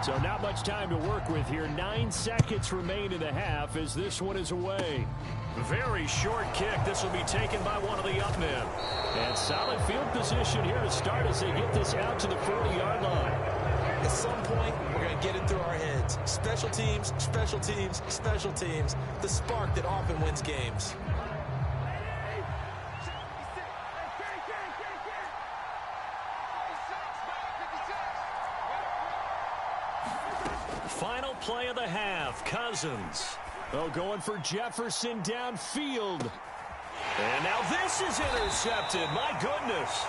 So not much time to work with here. 9 seconds remain in the half as this one is away. Very short kick. This will be taken by one of the up men. And solid field position here to start as they get this out to the 40-yard line. At some point, we're going to get it through our heads. Special teams, special teams, special teams. The spark that often wins games. Final play of the half. Cousins. Oh, going for Jefferson downfield. And now this is intercepted. My goodness.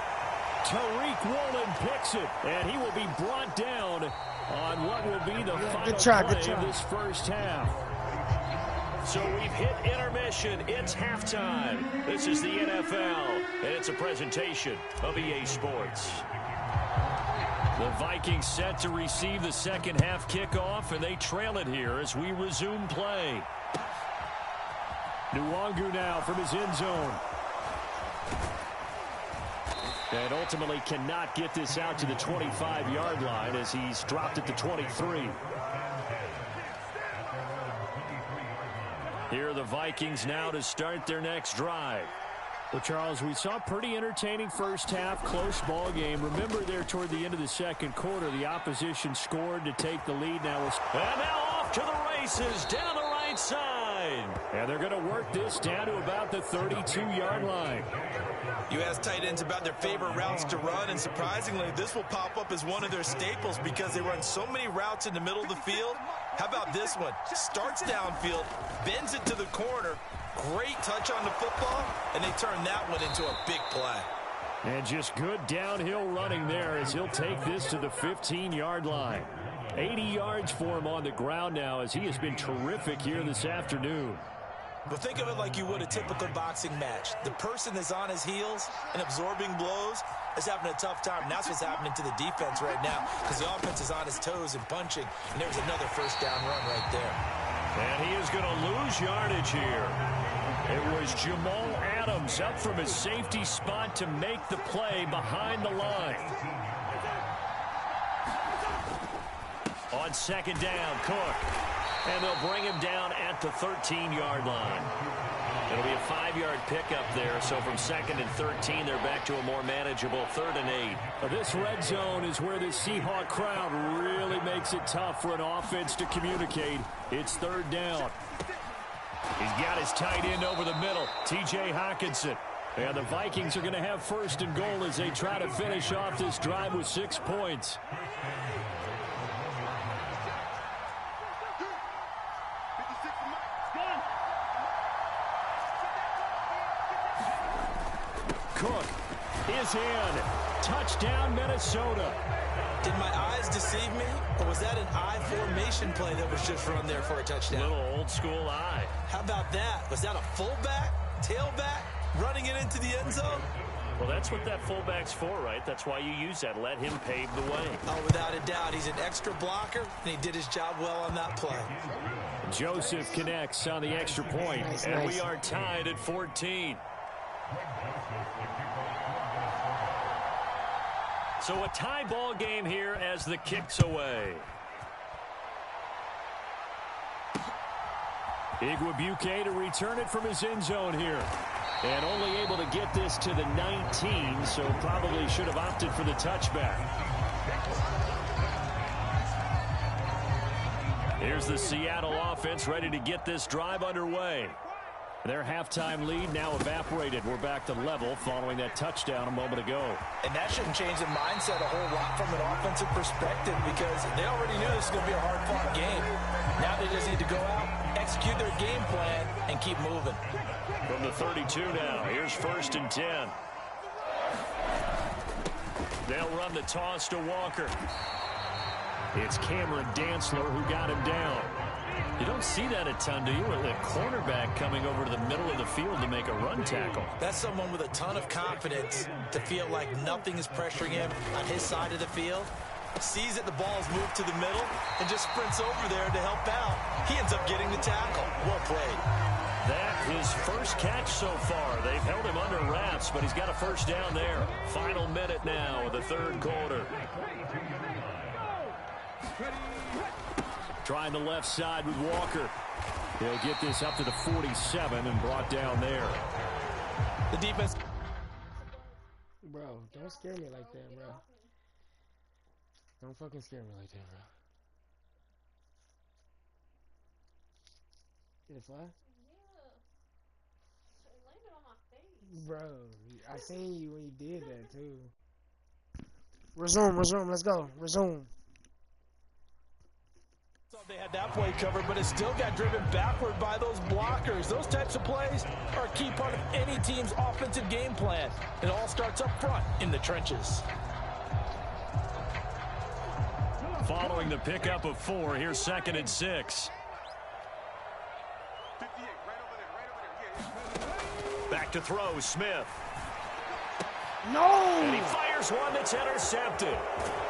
Tariq Woolen picks it, and he will be brought down on what will be the final play of this first half. So we've hit intermission. It's halftime. This is the NFL, and it's a presentation of EA Sports. The Vikings set to receive the second half kickoff, and they trail it here as we resume play. Nwangu now from his end zone. And ultimately cannot get this out to the 25-yard line as he's dropped at the 23. Here are the Vikings now to start their next drive. Well, Charles, we saw a pretty entertaining first half, close ball game. Remember there toward the end of the second quarter, the opposition scored to take the lead. And now off to the races down the right side. And they're going to work this down to about the 32-yard line. You ask tight ends about their favorite routes to run, and surprisingly, this will pop up as one of their staples because they run so many routes in the middle of the field. How about this one? Starts downfield, bends it to the corner, great touch on the football, and they turn that one into a big play. And just good downhill running there as he'll take this to the 15-yard line. 80 yards for him on the ground now as he has been terrific here this afternoon. But think of it like you would a typical boxing match. The person that's on his heels and absorbing blows is having a tough time. And that's what's happening to the defense right now because the offense is on his toes and punching. And there's another first down run right there. And he is going to lose yardage here. It was Jamal Adams up from his safety spot to make the play behind the line. On second down, Cook. And they'll bring him down at the 13-yard line. It'll be a 5-yard pickup there. So from 2nd and 13, they're back to a more manageable 3rd and 8. This red zone is where the Seahawk crowd really makes it tough for an offense to communicate. It's 3rd down. He's got his tight end over the middle, T.J. Hockenson. And the Vikings are going to have 1st and goal as they try to finish off this drive with 6 points. Cook is in. Touchdown, Minnesota. Did my eyes deceive me, or was that an I formation play that was just run there for a touchdown? Little old school eye. How about that? Was that a fullback, tailback, running it into the end zone? Well, that's what that fullback's for, right? That's why you use that. Let him pave the way. Oh, without a doubt. He's an extra blocker, and he did his job well on that play. Joseph connects on the extra point, and we are tied at 14. So a tie ball game here as the kick's away. Igwebuike to return it from his end zone here. And only able to get this to the 19, so probably should have opted for the touchback. Here's the Seattle offense ready to get this drive underway. Their halftime lead now evaporated. We're back to level following that touchdown a moment ago. And that shouldn't change the mindset a whole lot from an offensive perspective because they already knew this was going to be a hard-fought game. Now they just need to go out, execute their game plan, and keep moving. From the 32 now, here's 1st and 10. They'll run the toss to Walker. It's Cameron Dantzler who got him down. You don't see that a ton, do you? With a cornerback coming over to the middle of the field to make a run tackle. That's someone with a ton of confidence to feel like nothing is pressuring him on his side of the field. Sees that the ball is moved to the middle and just sprints over there to help out. He ends up getting the tackle. Well played. That his first catch so far. They've held him under wraps, but he's got a first down there. Final minute now of the third quarter. Trying the left side with Walker. He'll get this up to the 47 and brought down there. The defense. Bro, don't scare me like that, bro. Don't fucking scare me like that, bro. Did it fly? Yeah. It landed on my face. Bro, I seen you when you did that, too. Resume, let's go. Resume. They had that play covered, but it still got driven backward by those blockers. Those types of plays are a key part of any team's offensive game plan. It all starts up front in the trenches. Following the pickup of 4, here's 2nd and 6. Back to throw, Smith. No! And he fires one that's intercepted.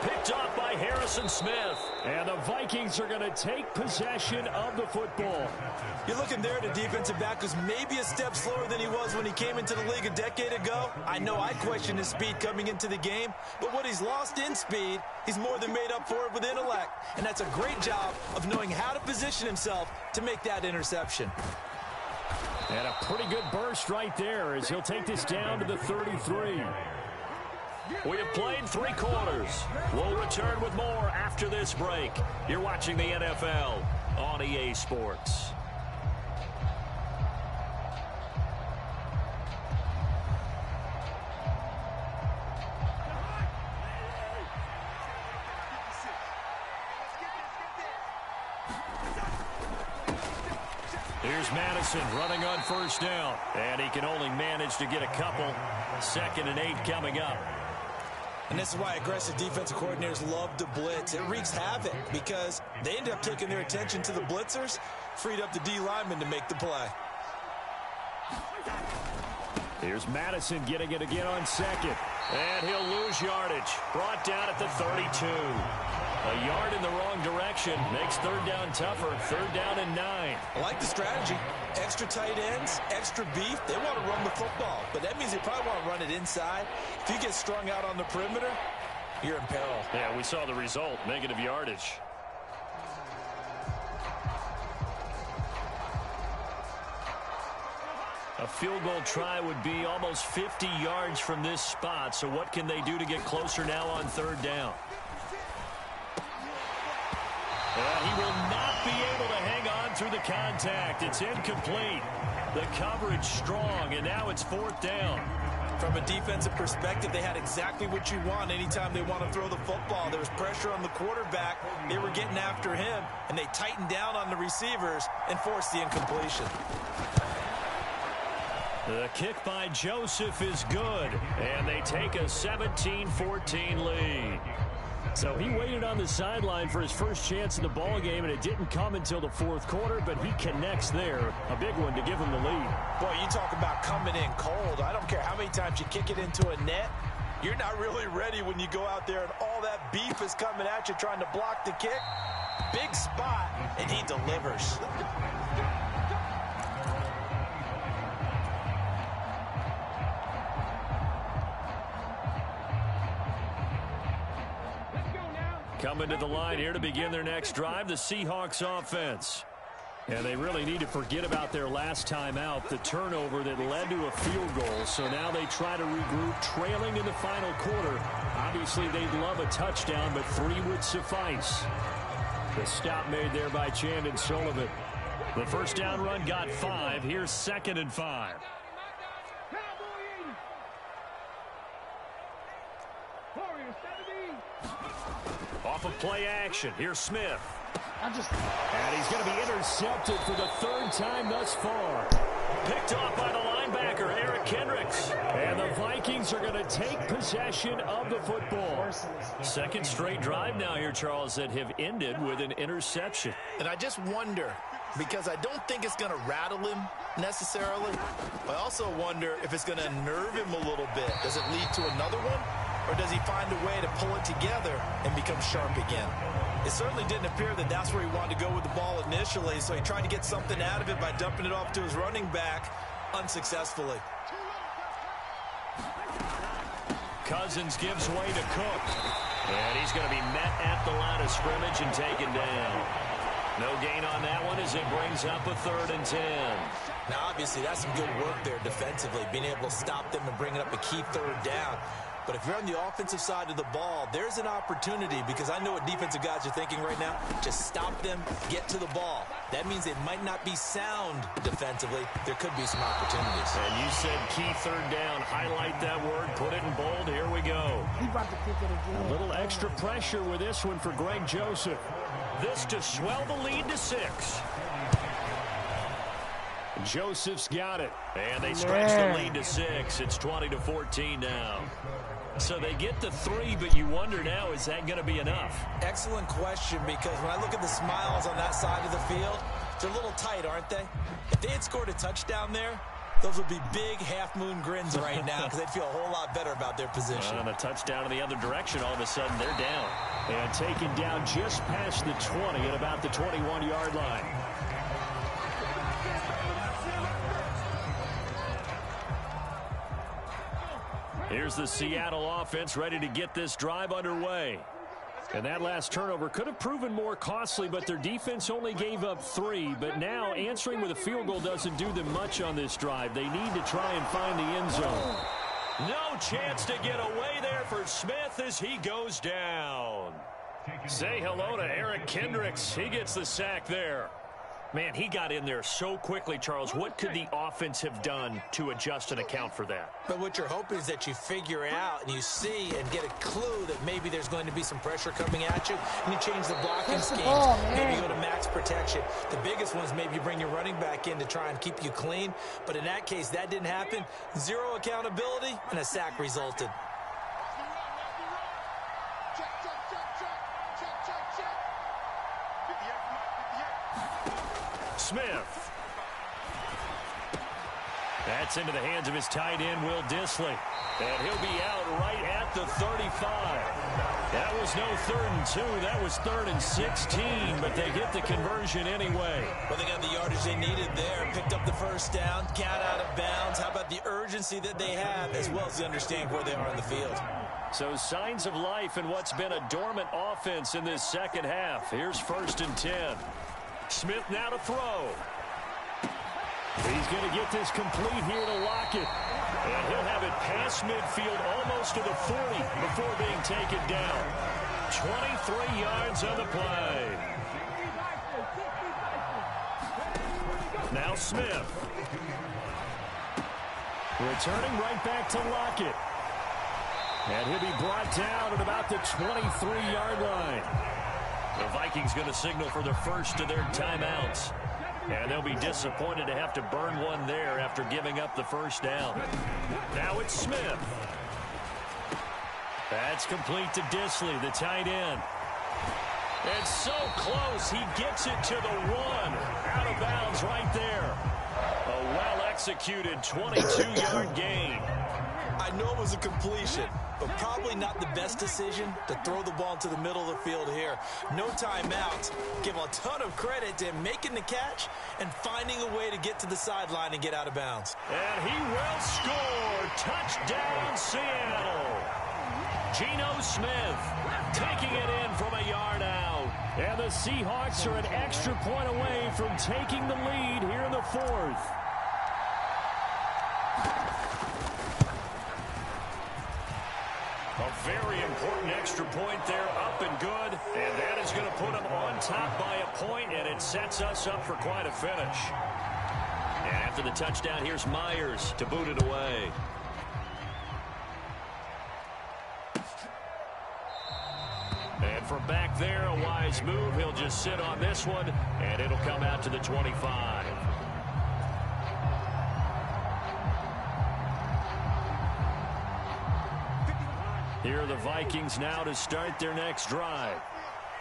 Picked off by Harrison Smith. And the Vikings are going to take possession of the football. You're looking there at a defensive back who's maybe a step slower than he was when he came into the league a decade ago. I know I questioned his speed coming into the game, but what he's lost in speed, he's more than made up for it with intellect. And that's a great job of knowing how to position himself to make that interception. And a pretty good burst right there as he'll take this down to the 33. We have played 3 quarters. We'll return with more after this break. You're watching the NFL on EA Sports. Here's Madison running on 1st down. And he can only manage to get a couple. 2nd and 8 coming up. And this is why aggressive defensive coordinators love to blitz. It wreaks havoc because they end up taking their attention to the blitzers, freed up the D lineman to make the play. Here's Madison getting it again on 2nd. And he'll lose yardage. Brought down at the 32. A yard in the wrong direction makes 3rd down tougher. 3rd down and 9. I like the strategy. Extra tight ends, extra beef. They want to run the football, but that means they probably want to run it inside. If you get strung out on the perimeter, you're in peril. Yeah, we saw the result. Negative yardage. A field goal try would be almost 50 yards from this spot. So what can they do to get closer now on 3rd down? He will not be able to hang on through the contact. It's incomplete. The coverage strong, and now it's 4th down. From a defensive perspective, they had exactly what you want anytime they want to throw the football. There was pressure on the quarterback. They were getting after him, and they tightened down on the receivers and forced the incompletion. The kick by Joseph is good, and they take a 17-14 lead. So he waited on the sideline for his first chance in the ball game, and it didn't come until the 4th quarter, but he connects there. A big one to give him the lead. Boy, you talk about coming in cold. I don't care how many times you kick it into a net. You're not really ready when you go out there and all that beef is coming at you trying to block the kick. Big spot, and he delivers. Coming to the line here to begin their next drive, the Seahawks offense. And they really need to forget about their last time out, the turnover that led to a field goal. So now they try to regroup, trailing in the final quarter. Obviously, they'd love a touchdown, but 3 would suffice. The stop made there by Chandon Sullivan. The first down run got 5. Here's 2nd and 5. Off of play action. Here's Smith. And he's going to be intercepted for the 3rd time thus far. Picked off by the linebacker, Eric Kendricks. And the Vikings are going to take possession of the football. 2nd straight drive now here, Charles, that have ended with an interception. And I just wonder, because I don't think it's going to rattle him necessarily. I also wonder if it's going to nerve him a little bit. Does it lead to another one? Or does he find a way to pull it together and become sharp again? It certainly didn't appear that that's where he wanted to go with the ball initially, so he tried to get something out of it by dumping it off to his running back unsuccessfully. Cousins gives way to Cook. And he's going to be met at the line of scrimmage and taken down. No gain on that one as it brings up a 3rd and 10. Now, obviously, that's some good work there defensively, being able to stop them and bringing up a key 3rd down. But if you're on the offensive side of the ball, there's an opportunity, because I know what defensive guys are thinking right now. Just stop them, get to the ball. That means they might not be sound defensively. There could be some opportunities. And you said key 3rd down. Highlight that word. Put it in bold. Here we go. He about to kick it again. A little extra pressure with this one for Greg Joseph. This to swell the lead to 6. Joseph's got it. And they stretch the lead to 6. It's 20-14 now. So they get the 3, but you wonder now, is that going to be enough? Excellent question, because when I look at the smiles on that side of the field, they're a little tight, aren't they? If they had scored a touchdown there, those would be big half-moon grins right now, because they'd feel a whole lot better about their position. And a touchdown in the other direction, all of a sudden they're down. And taken down just past the 20 at about the 21-yard line. Here's the Seattle offense ready to get this drive underway. And that last turnover could have proven more costly, but their defense only gave up 3. But now answering with a field goal doesn't do them much on this drive. They need to try and find the end zone. No chance to get away there for Smith as he goes down. Say hello to Eric Kendricks. He gets the sack there. Man, he got in there so quickly, Charles. What could the offense have done to adjust and account for that? But what you're hoping is that you figure out and you see and get a clue that maybe there's going to be some pressure coming at you, and you change the blocking schemes. Maybe you go to max protection. The biggest one is maybe you bring your running back in to try and keep you clean. But in that case, that didn't happen. 0 accountability, and a sack resulted. Smith. That's into the hands of his tight end, Will Dissly. And he'll be out right at the 35. That was no 3rd and 2. That was 3rd and 16, but they get the conversion anyway. Well, they got the yardage they needed there. Picked up the first down, got out of bounds. How about the urgency that they have, as well as they understand where they are in the field? So signs of life in what's been a dormant offense in this second half. Here's 1st and 10. Smith now to throw. He's going to get this complete here to Lockett. And he'll have it past midfield almost to the 40 before being taken down. 23 yards on the play. Now Smith. Returning right back to Lockett. And he'll be brought down at about the 23-yard line. The Vikings going to signal for the first of their timeouts. And they'll be disappointed to have to burn one there after giving up the first down. Now it's Smith. That's complete to Dissly, the tight end. And so close, he gets it to the 1. Out of bounds right there. A well-executed 22-yard gain. I know it was a completion, but probably not the best decision to throw the ball into the middle of the field here. No timeouts. Give a ton of credit to him making the catch and finding a way to get to the sideline and get out of bounds. And he will score. Touchdown, Seattle. Geno Smith taking it in from a yard out. And the Seahawks are an extra point away from taking the lead here in the fourth. A very important extra point there, up and good. And that is going to put them on top by a point, and it sets us up for quite a finish. And after the touchdown, here's Myers to boot it away. And from back there, a wise move. He'll just sit on this one, and it'll come out to the 25. Here are the Vikings now to start their next drive.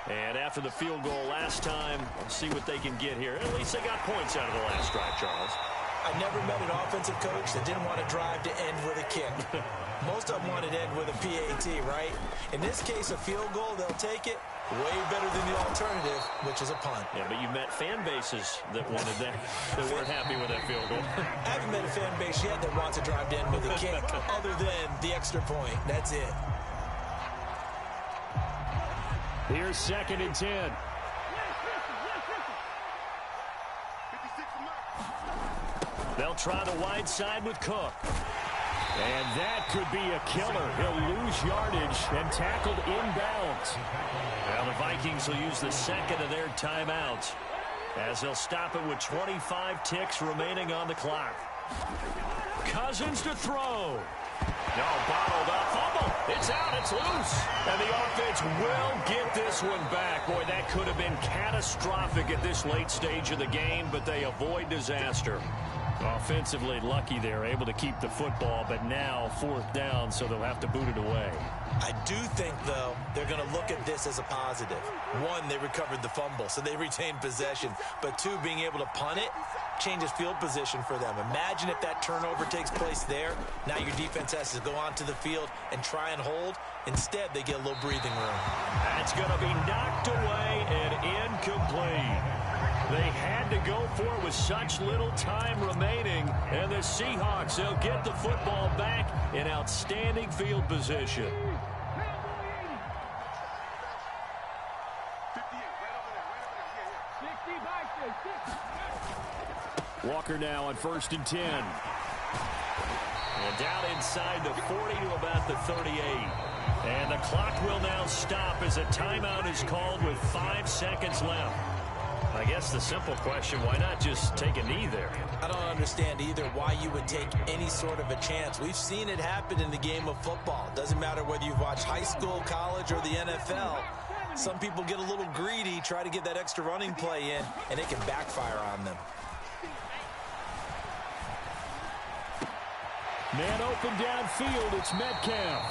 And after the field goal last time, we'll see what they can get here. At least they got points out of the last drive, Charles. I never met an offensive coach that didn't want to drive to end with a kick. Most of them wanted to end with a PAT, right? In this case, a field goal, they'll take it. Way better than the alternative, which is a punt. Yeah, but you met fan bases that wanted that, that weren't happy with that field goal. I haven't met a fan base yet that wants to drive to end with a kick other than the extra point. That's it. Here's 2nd and 10. They'll try the wide side with Cook. And that could be a killer. He'll lose yardage and tackled inbounds. Now the Vikings will use the second of their timeouts as they'll stop it with 25 ticks remaining on the clock. Cousins to throw. No, bottled up. Fumble. It's out. It's loose. And the offense will get this one back. Boy, that could have been catastrophic at this late stage of the game, but they avoid disaster. Offensively lucky they're able to keep the football, but now 4th down, so they'll have to boot it away. I do think, though, they're going to look at this as a positive. One, they recovered the fumble, so they retained possession. But two, being able to punt it changes field position for them. Imagine if that turnover takes place there. Now your defense has to go onto the field and try and hold. Instead, they get a little breathing room. That's going to be knocked away and incomplete. They had to go for it with such little time remaining. And the Seahawks, they'll get the football back in outstanding field position. Walker now on 1st and 10. And down inside the 40 to about the 38. And the clock will now stop as a timeout is called with 5 seconds left. I guess the simple question, why not just take a knee there? I don't understand either why you would take any sort of a chance. We've seen it happen in the game of football. Doesn't matter whether you've watched high school, college, or the NFL. Some people get a little greedy, try to get that extra running play in, and it can backfire on them. Man open downfield, it's Metcalf.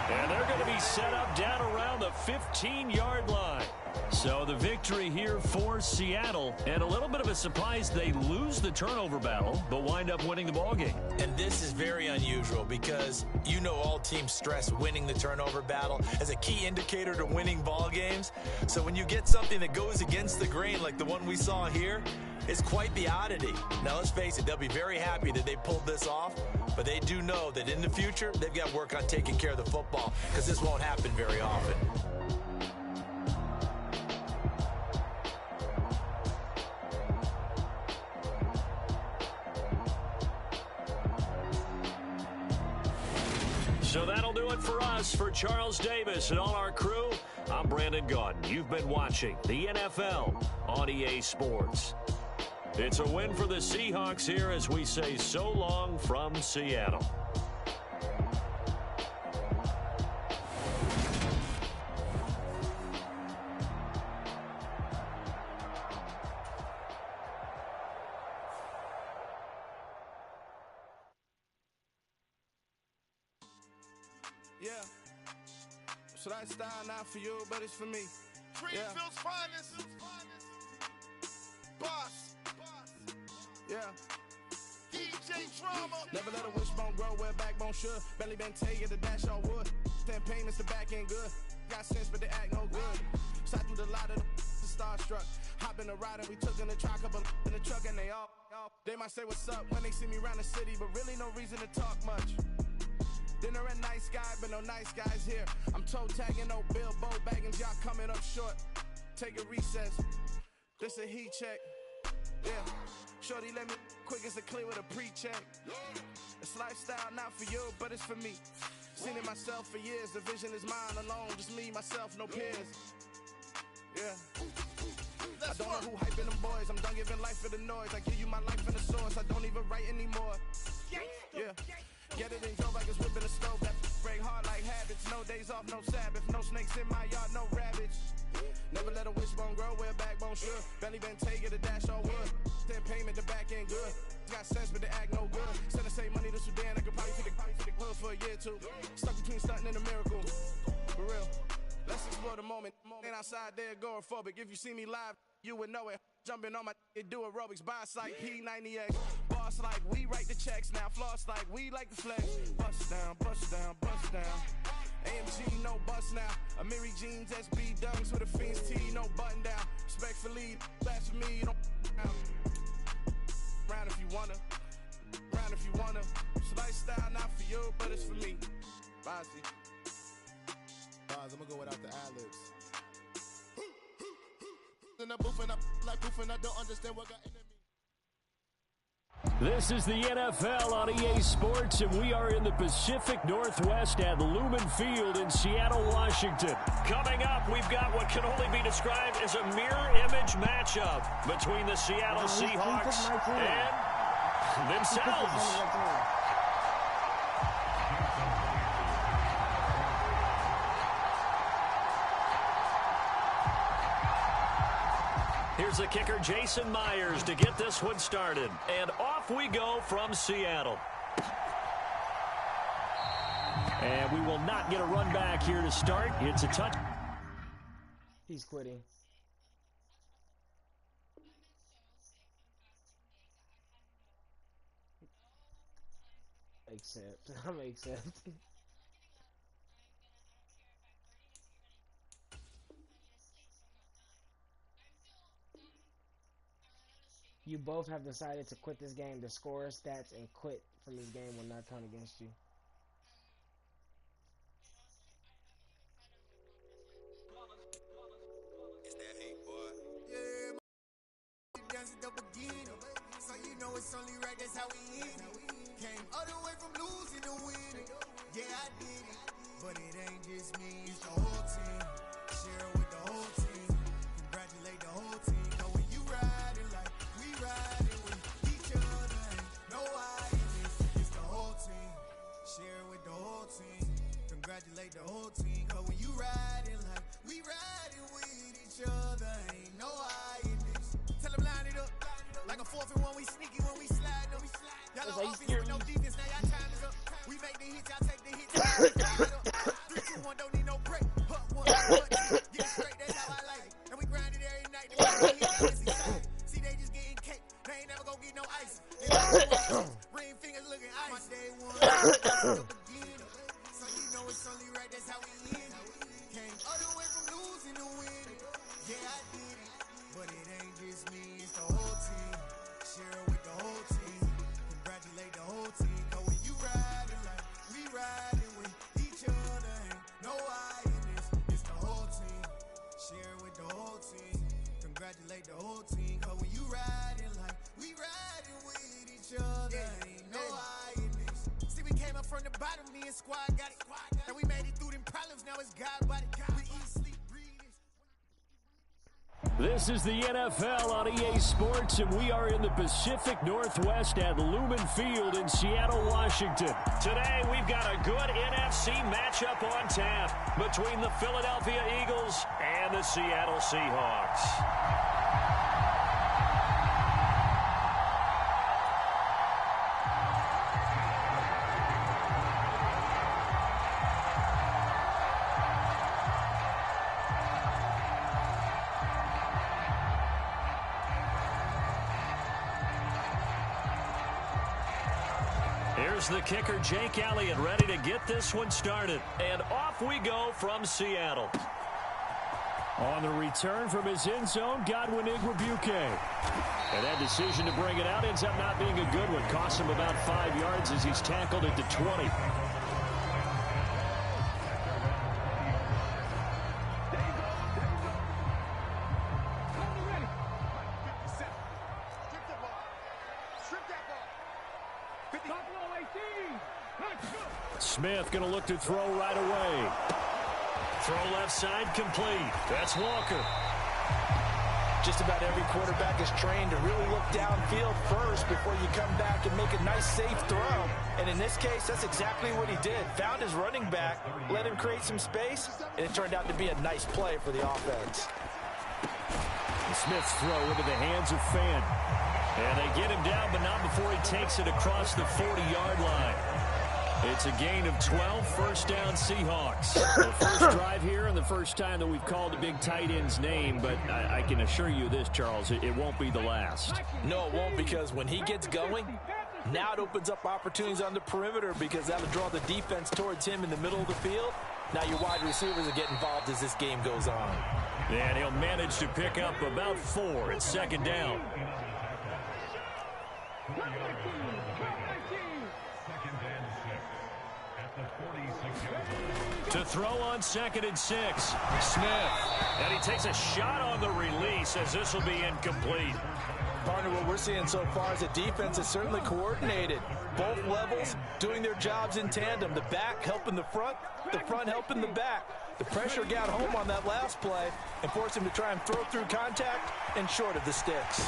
And they're going to be set up down around the 15-yard line. So the victory here for Seattle, and a little bit of a surprise, they lose the turnover battle, but wind up winning the ballgame. And this is very unusual because you know all teams stress winning the turnover battle as a key indicator to winning ball games. So when you get something that goes against the grain like the one we saw here, it's quite the oddity. Now let's face it, they'll be very happy that they pulled this off, but they do know that in the future, they've got to work on taking care of the football because this won't happen very often. So that'll do it for us. For Charles Davis and all our crew, I'm Brandon Gaudin. You've been watching the NFL on EA Sports. It's a win for the Seahawks here as we say so long from Seattle. Yeah. So that style not for you, but it's for me. Greenfield's finest. Boss. Yeah. DJ Drama. Never let a wishbone grow where backbone should. Belly been taking the dash all wood. Then payments the back end good. Got sense, but they act no good. Shot through the lot of the starstruck. Hop in the ride and we took in the truck, couple in the truck, and they all. They might say what's up when they see me around the city, but really no reason to talk much. Dinner and nice guy, but no nice guys here. I'm toe tagging, no Bilbo Baggins, y'all coming up short. Take a recess. This a heat check. Yeah. Shorty let me quick as a clear with a pre-check. It's lifestyle, not for you, but it's for me. Seen it myself for years. The vision is mine alone. Just me, myself, no peers. Yeah. I don't know who hyping them boys. I'm done giving life for the noise. I give you my life in the source. I don't even write anymore. Yeah. Get it in your like it's whipping a stove. That break hard like habits. No days off, no Sabbath. No snakes in my yard, no rabbits. Never let a wishbone grow where a backbone should. Belly been taking a dash on wood. Then payment, the back end good. Got sense, but the act no good. Send the same money to Sudan. I could probably take the hood for a year or two. Stuck between stunting and a miracle. For real. Let's explore the moment. Ain't outside there agoraphobic. If you see me live, you would know it. Jumping on my do aerobics. Boss like P90X. Boss like we write the checks now. Floss like we like the flex. Bust down, bust down, bust down. AMG, no bust now. Amiri jeans, SB dunks with a Fiends T, no button down. Respectfully, that's for me, you don't down. Round if you wanna. Round if you wanna. It's lifestyle, not for you, but it's for me. Bossy. I'm gonna go without the ad-libs. In the booth and I like proof and I don't understand what got into me. This is the NFL on EA Sports, and we are in the Pacific Northwest at Lumen Field in Seattle, Washington. Coming up, we've got what can only be described as a mirror image matchup between the Seattle Seahawks and themselves. Here's the kicker, Jason Myers, to get this one started. And off we go from Seattle. And we will not get a run back here to start. It's a touch. He's quitting. Accept. I'm accepting. You both have decided to quit this game. The score, stats, and quit from this game will not count against you. It's that hate, boy. Yeah, dance at the beginning. So you know it's only right, that's how we end it. Came all the way from losing to winning. Yeah, I did it. But it ain't just me, it's the whole team. Share it with the whole team. Congratulate the whole team. Know when you riding like we riding with each other. Ain't no hiding, it's the whole team. Share it with the whole team. Congratulate the whole team. Cause when you riding like we riding with each other. Ain't no hiding this. Tell them line it up. Like a 4th and 1, we sneaky when we slide up. Y'all on offense with no defense, now y'all time is up. We make the hits, y'all take the hits. 3, 2, 1, don't need no break. Hut one, get it straight, that's how I like it. And we grind it every night. See, they just getting cake. They ain't never gonna get no ice. Ring fingers looking ice. My day one, the beginning. So you know it's only right, that's how we end it. Came all the way from losing to winning. Yeah, I did it. But it ain't just me, it's the whole team. Share it with the whole team. Congratulate the whole team. Cause when you riding like we riding with each other. Ain't no hiding this, it's the whole team. Share it with the whole team. Congratulate the whole team. Cause when you riding like we riding with each other. Ain't no hiding this. See, we came up from the bottom, me and squad got it. And we made it through them problems, now it's God body. We eat, sleep, breathe. This is the NFL on EA Sports, and we are in the Pacific Northwest at Lumen Field in Seattle, Washington. Today, we've got a good NFC matchup on tap between the Philadelphia Eagles and the Seattle Seahawks. Here's the kicker, Jake Elliott, ready to get this one started. And off we go from Seattle. On the return from his end zone, Godwin Igwebuike. And that decision to bring it out ends up not being a good one. Cost him about 5 yards as he's tackled at the 20. Smith going to look to throw right away. Throw left side complete. That's Walker. Just about every quarterback is trained to really look downfield first before you come back and make a nice, safe throw. And in this case, that's exactly what he did. Found his running back, let him create some space, and it turned out to be a nice play for the offense. And Smith's throw into the hands of Fan. And they get him down, but not before he takes it across the 40-yard line. It's a gain of 12, first down Seahawks. The first drive here and the first time that we've called a big tight end's name, but I can assure you this, Charles, it won't be the last. No, it won't, because when he gets going, now it opens up opportunities on the perimeter because that'll draw the defense towards him in the middle of the field. Now your wide receivers will get involved as this game goes on. And he'll manage to pick up about 4 at second down. To throw on 2nd and 6. Smith. And he takes a shot on the release as this will be incomplete. Partner, what we're seeing so far is the defense is certainly coordinated. Both levels doing their jobs in tandem. The back helping the front helping the back. The pressure got home on that last play and forced him to try and throw through contact and short of the sticks.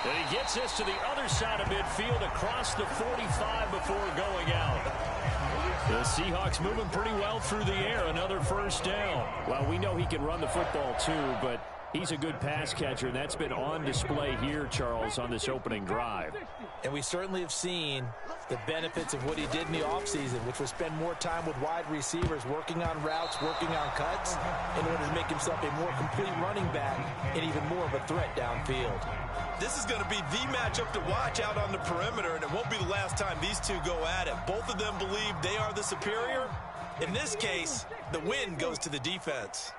And he gets this to the other side of midfield across the 45 before going out. The Seahawks moving pretty well through the air. Another first down. Well, we know he can run the football too, but he's a good pass catcher, and that's been on display here, Charles, on this opening drive. And we certainly have seen the benefits of what he did in the offseason, which was spend more time with wide receivers, working on routes, working on cuts, in order to make himself a more complete running back and even more of a threat downfield. This is going to be the matchup to watch out on the perimeter, and it won't be the last time these two go at it. Both of them believe they are the superior. In this case, the win goes to the defense.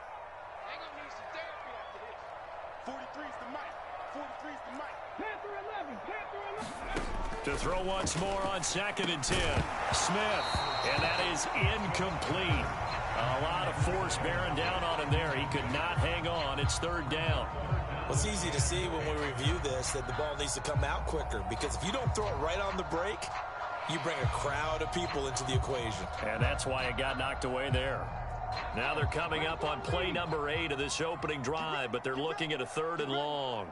To throw once more on 2nd and 10. Smith. And that is incomplete. A lot of force bearing down on him there. He could not hang on. It's 3rd down. Well, it's easy to see when we review this that the ball needs to come out quicker, because if you don't throw it right on the break, you bring a crowd of people into the equation. And that's why it got knocked away there. Now they're coming up on play number 8 of this opening drive, but they're looking at a 3rd and long.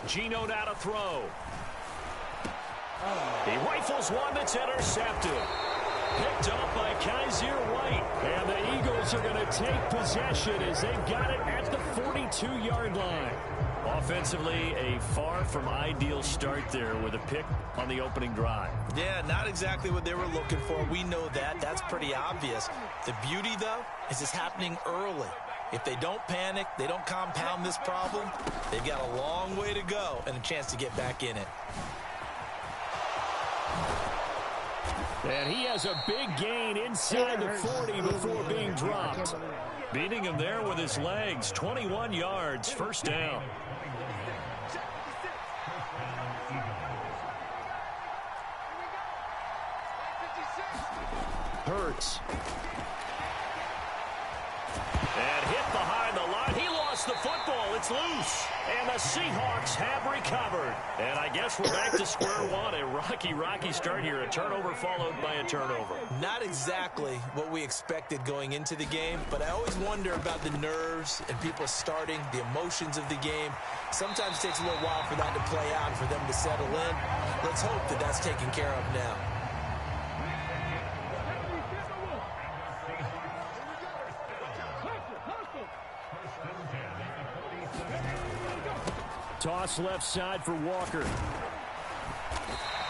Geno now to throw. He rifles one that's intercepted. Picked off by Kaiser White. And the Eagles are going to take possession as they've got it at the 42-yard line. Offensively, a far from ideal start there with a pick on the opening drive. Yeah, not exactly what they were looking for. We know that. That's pretty obvious. The beauty, though, is it's happening early. If they don't panic, they don't compound this problem, they've got a long way to go and a chance to get back in it. And he has a big gain inside the 40 before being dropped. Beating him there with his legs. 21 yards, first down. Hurts. And hit behind the line. He lost the football. It's loose. And the Seahawks have recovered. And I guess we're back to square one. A rocky start here. A turnover followed by a turnover. Not exactly what we expected going into the game, but I always wonder about the nerves and people starting, the emotions of the game. Sometimes it takes a little while for that to play out and for them to settle in. Let's hope that that's taken care of now. Toss left side for Walker.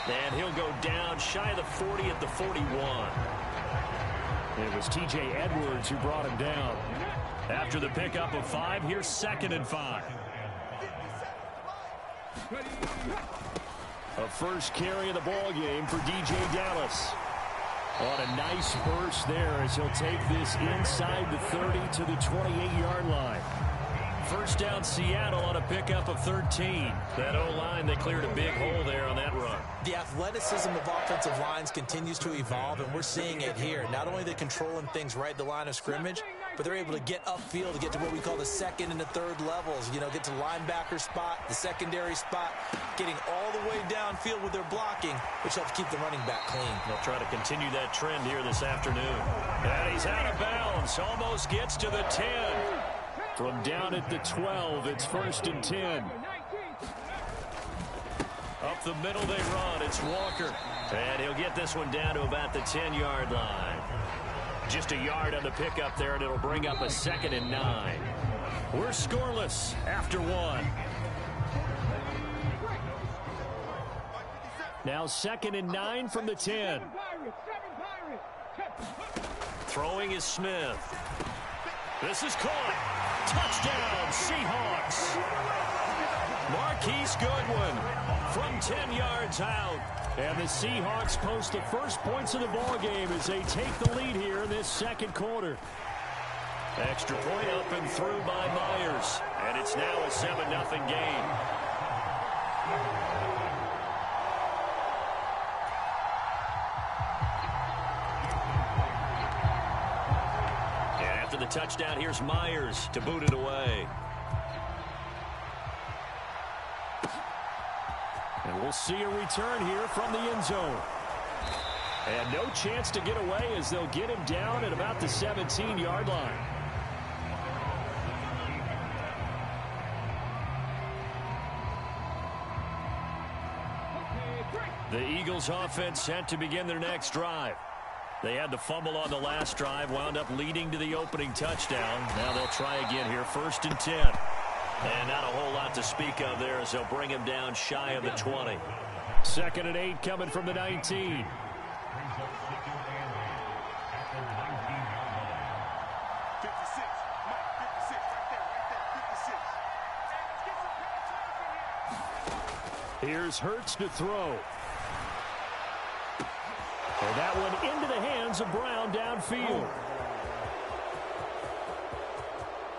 And he'll go down shy of the 40 at the 41. It was T.J. Edwards who brought him down. After the pickup of 5, here's 2nd and 5. A first carry of the ball game for D.J. Dallas. On a nice burst there as he'll take this inside the 30 to the 28-yard line. First down Seattle on a pickup of 13. That O-line, they cleared a big hole there on that run. The athleticism of offensive lines continues to evolve, and we're seeing it here. Not only are they controlling things right at the line of scrimmage, but they're able to get upfield to get to what we call the second and the third levels. You know, get to linebacker spot, the secondary spot, getting all the way downfield with their blocking, which helps keep the running back clean. They'll try to continue that trend here this afternoon. And he's out of bounds. Almost gets to the 10. From down at the 12, it's 1st and 10. Up the middle they run. It's Walker. And he'll get this one down to about the 10-yard line. Just a yard on the pickup there, and it'll bring up a 2nd and 9. We're scoreless after 1. Now 2nd and 9 from the 10. Throwing is Smith. This is caught. Touchdown, Seahawks. Marquise Goodwin from 10 yards out. And the Seahawks post the first points of the ball game as they take the lead here in this second quarter. Extra point up and through by Myers. And it's now a 7-0 game. And after the touchdown, here's Myers to boot it away. And we'll see a return here from the end zone. And no chance to get away as they'll get him down at about the 17-yard line. The Eagles offense set to begin their next drive. They had the fumble on the last drive, wound up leading to the opening touchdown. Now they'll try again here, 1st and 10. And not a whole lot to speak of there as they'll bring him down shy of the 20. 2nd and 8 coming from the 19. Here's Hurts to throw. And that one into the hands of Brown downfield.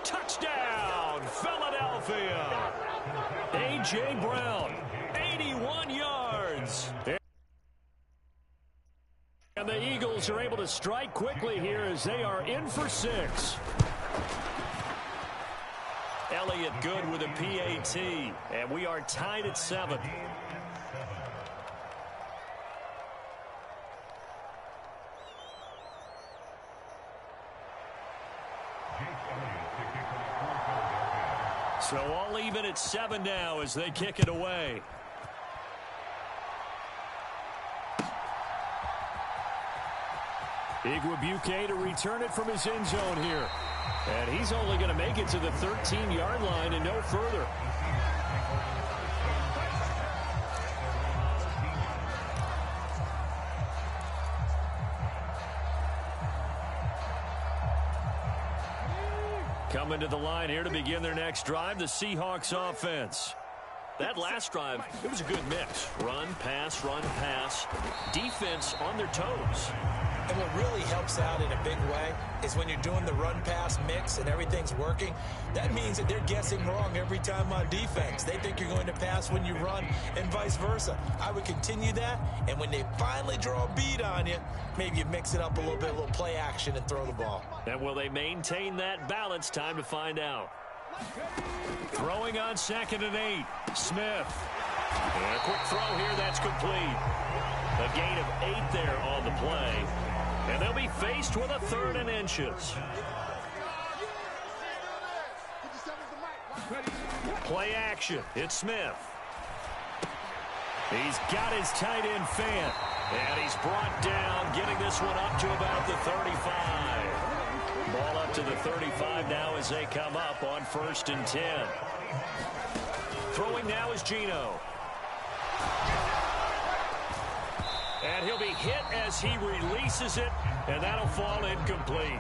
Touchdown, Philadelphia. A.J. Brown, 81 yards. And the Eagles are able to strike quickly here as they are in for 6. Elliott good with a PAT, and we are tied at 7. So all even at 7 now as they kick it away. Igwebuike to return it from his end zone here. And he's only going to make it to the 13-yard line and no further. Coming to the line here to begin their next drive, the Seahawks offense. That last drive, it was a good mix. Run, pass, defense on their toes. And what really helps out in a big way is when you're doing the run-pass mix and everything's working, that means that they're guessing wrong every time on defense. They think you're going to pass when you run and vice versa. I would continue that, and when they finally draw a beat on you, maybe you mix it up a little bit, a little play action and throw the ball. And will they maintain that balance? Time to find out. Throwing on 2nd and 8. Smith. And a quick throw here, that's complete. A gain of 8 there on the play. And they'll be faced with a 3rd and inches. Play action. It's Smith. He's got his tight end Fant. And he's brought down, getting this one up to about the 35. Ball up to the 35 now as they come up on 1st and 10. Throwing now is Geno. And he'll be hit as he releases it, and that'll fall incomplete.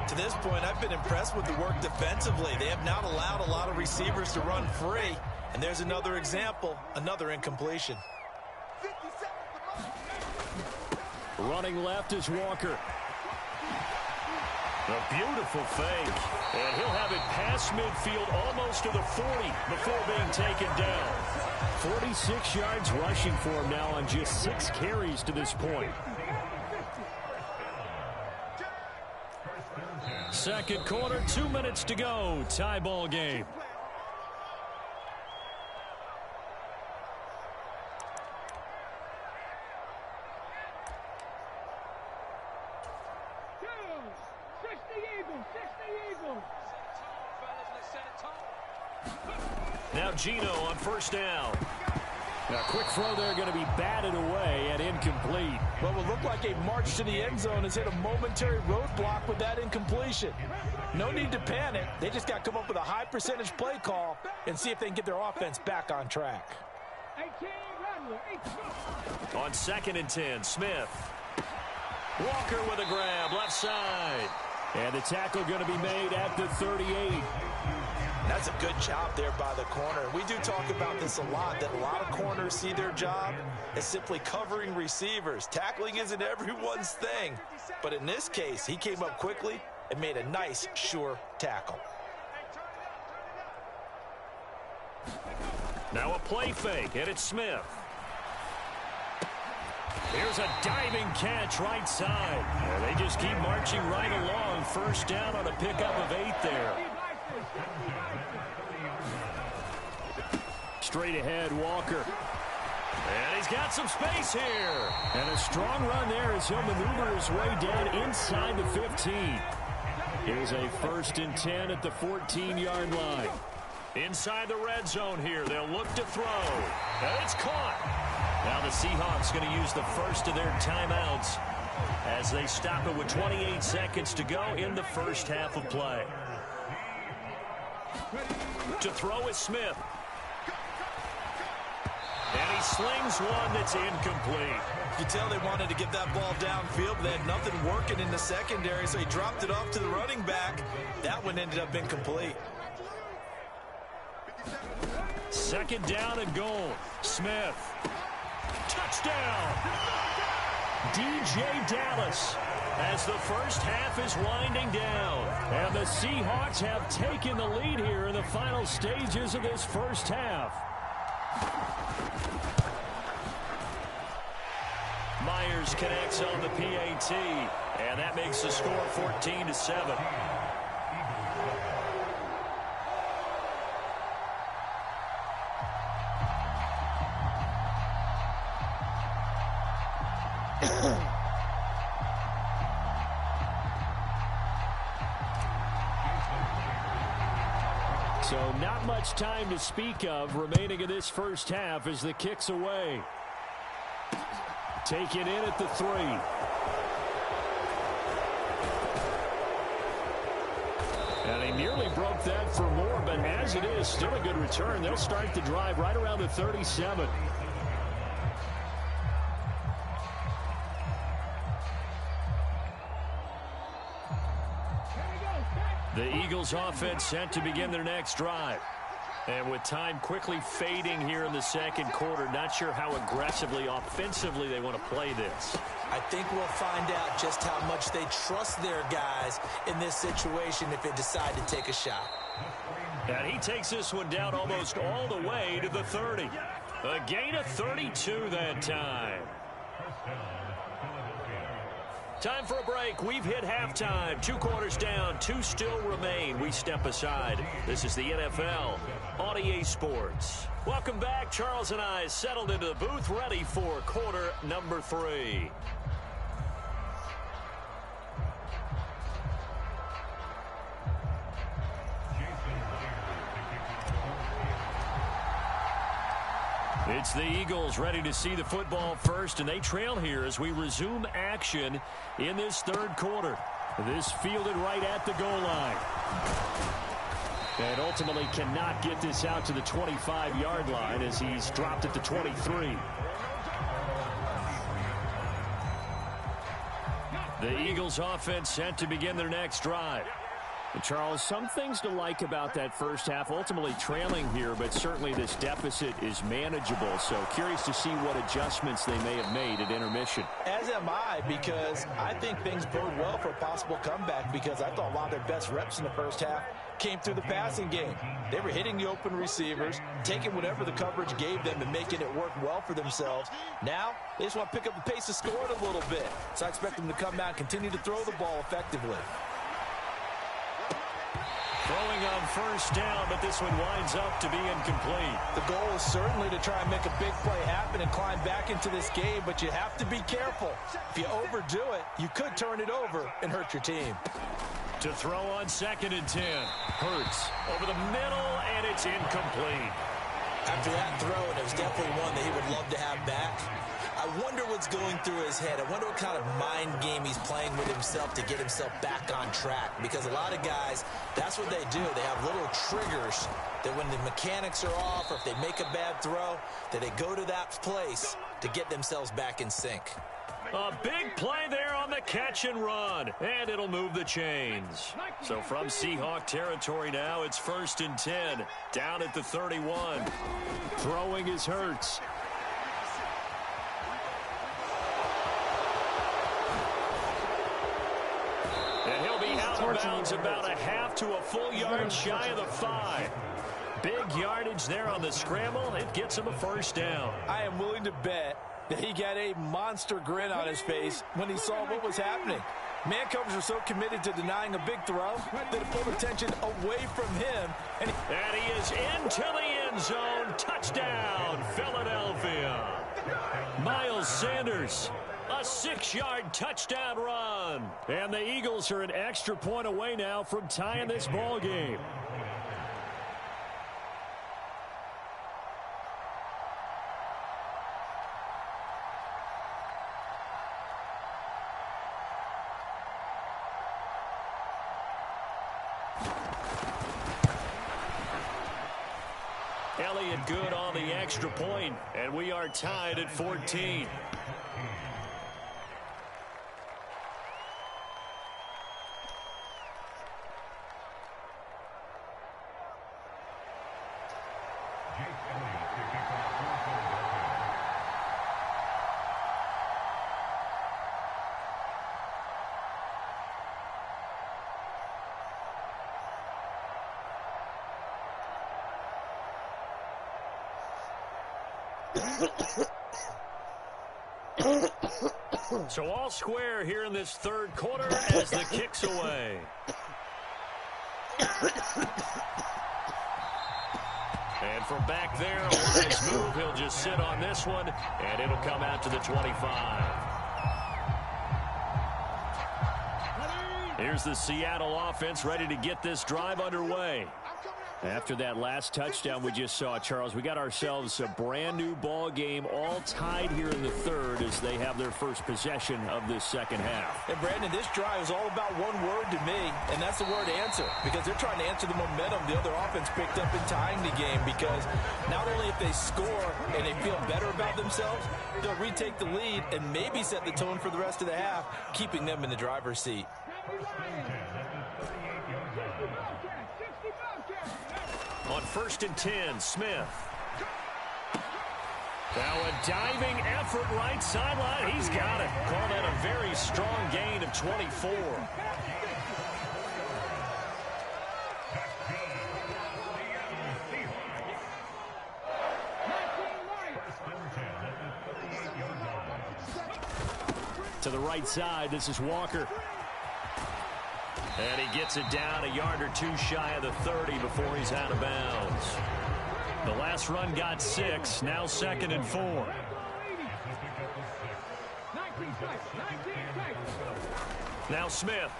To this point, I've been impressed with the work defensively. They have not allowed a lot of receivers to run free. And there's another example, another incompletion. Running left is Walker. A beautiful fake. And he'll have it past midfield almost to the 40 before being taken down. 46 yards rushing for him now on just 6 carries to this point. Second quarter, 2 minutes to go. Tie ball game. Now Gino on first down. Now, quick throw there going to be batted away and incomplete. What would look like a march to the end zone has hit a momentary roadblock with that incompletion. No need to panic. They just got to come up with a high percentage play call and see if they can get their offense back on track. On 2nd and 10, Smith. Walker with a grab, left side. And the tackle going to be made at the 38. That's a good job there by the corner. We do talk about this a lot, that a lot of corners see their job as simply covering receivers. Tackling isn't everyone's thing. But in this case, he came up quickly and made a nice, sure tackle. Now a play fake, and it's Smith. Here's a diving catch right side. And they just keep marching right along. First down on a pickup of 8 there. Straight ahead, Walker. And he's got some space here. And a strong run there as he'll maneuver his way down inside the 15. Here's a 1st and 10 at the 14-yard line. Inside the red zone here. They'll look to throw. And it's caught. Now the Seahawks going to use the first of their timeouts as they stop it with 28 seconds to go in the first half of play. To throw is Smith. And he slings one that's incomplete. You tell they wanted to get that ball downfield, but they had nothing working in the secondary, so he dropped it off to the running back. That one ended up incomplete. 2nd down and goal. Smith. Touchdown. DJ Dallas as the first half is winding down. And the Seahawks have taken the lead here in the final stages of this first half. Myers connects on the PAT, and that makes the score 14-7. So not much time to speak of remaining in this first half as the kick's away. Taken in at the 3. And he nearly broke that for more, but as it is, still a good return. They'll start the drive right around the 37. The Eagles offense set to begin their next drive. And with time quickly fading here in the second quarter, not sure how aggressively, offensively they want to play this. I think we'll find out just how much they trust their guys in this situation if they decide to take a shot. And he takes this one down almost all the way to the 30. A gain of 32 that time. Time for a break. We've hit halftime. 2 quarters down. 2 still remain. We step aside. This is the NFL on EA Sports. Welcome back. Charles and I settled into the booth, ready for quarter number 3. It's the Eagles ready to see the football first, and they trail here as we resume action in this third quarter. This fielded right at the goal line. And ultimately cannot get this out to the 25-yard line as he's dropped at the 23. The Eagles offense set to begin their next drive. And Charles, some things to like about that first half. Ultimately trailing here, but certainly this deficit is manageable. So curious to see what adjustments they may have made at intermission. As am I, because I think things bode well for a possible comeback, because I thought a lot of their best reps in the first half came through the passing game. They were hitting the open receivers, taking whatever the coverage gave them and making it work well for themselves. Now, they just want to pick up the pace of scoring a little bit. So I expect them to come out and continue to throw the ball effectively. Throwing on first down, but this one winds up to be incomplete. The goal is certainly to try and make a big play happen and climb back into this game, but you have to be careful. If you overdo it, you could turn it over and hurt your team. To throw on 2nd and 10. Hurts over the middle, and it's incomplete. After that throw, and it was definitely one that he would love to have back. I wonder what's going through his head. I wonder what kind of mind game he's playing with himself to get himself back on track. Because a lot of guys, that's what they do. They have little triggers that when the mechanics are off or if they make a bad throw, that they go to that place to get themselves back in sync. A big play there on the catch and run, and it'll move the chains. So from Seahawk territory now, it's 1st and 10, down at the 31. Throwing is Hurts. And he'll be out of bounds about a half to a full yard shy of the 5. Big yardage there on the scramble. It gets him a first down. I am willing to bet that he got a monster grin on his face when he saw what was happening. Man coverage was so committed to denying a big throw that it pulled attention away from him. And he is into the end zone. Touchdown, Philadelphia. Miles Sanders, a 6-yard touchdown run. And the Eagles are an extra point away now from tying this ball game. Elliott good on the extra point, and we are tied at 14. So all square here in this third quarter as the kick's away. And from back there, a wise move. He'll just sit on this one, and it'll come out to the 25. Here's the Seattle offense ready to get this drive underway. After that last touchdown we just saw, Charles, we got ourselves a brand new ball game, all tied here in the third as they have their first possession of this second half. And Brandon, this drive is all about one word to me, and that's the word answer, because they're trying to answer the momentum the other offense picked up in tying the game, because not only if they score and they feel better about themselves, they'll retake the lead and maybe set the tone for the rest of the half, keeping them in the driver's seat. On 1st and 10, Smith. Now a diving effort right sideline. He's got it. Call that a very strong gain of 24. To the right side, this is Walker. And he gets it down a yard or two shy of the 30 before he's out of bounds. The last run got 6, now 2nd and 4. Now Smith.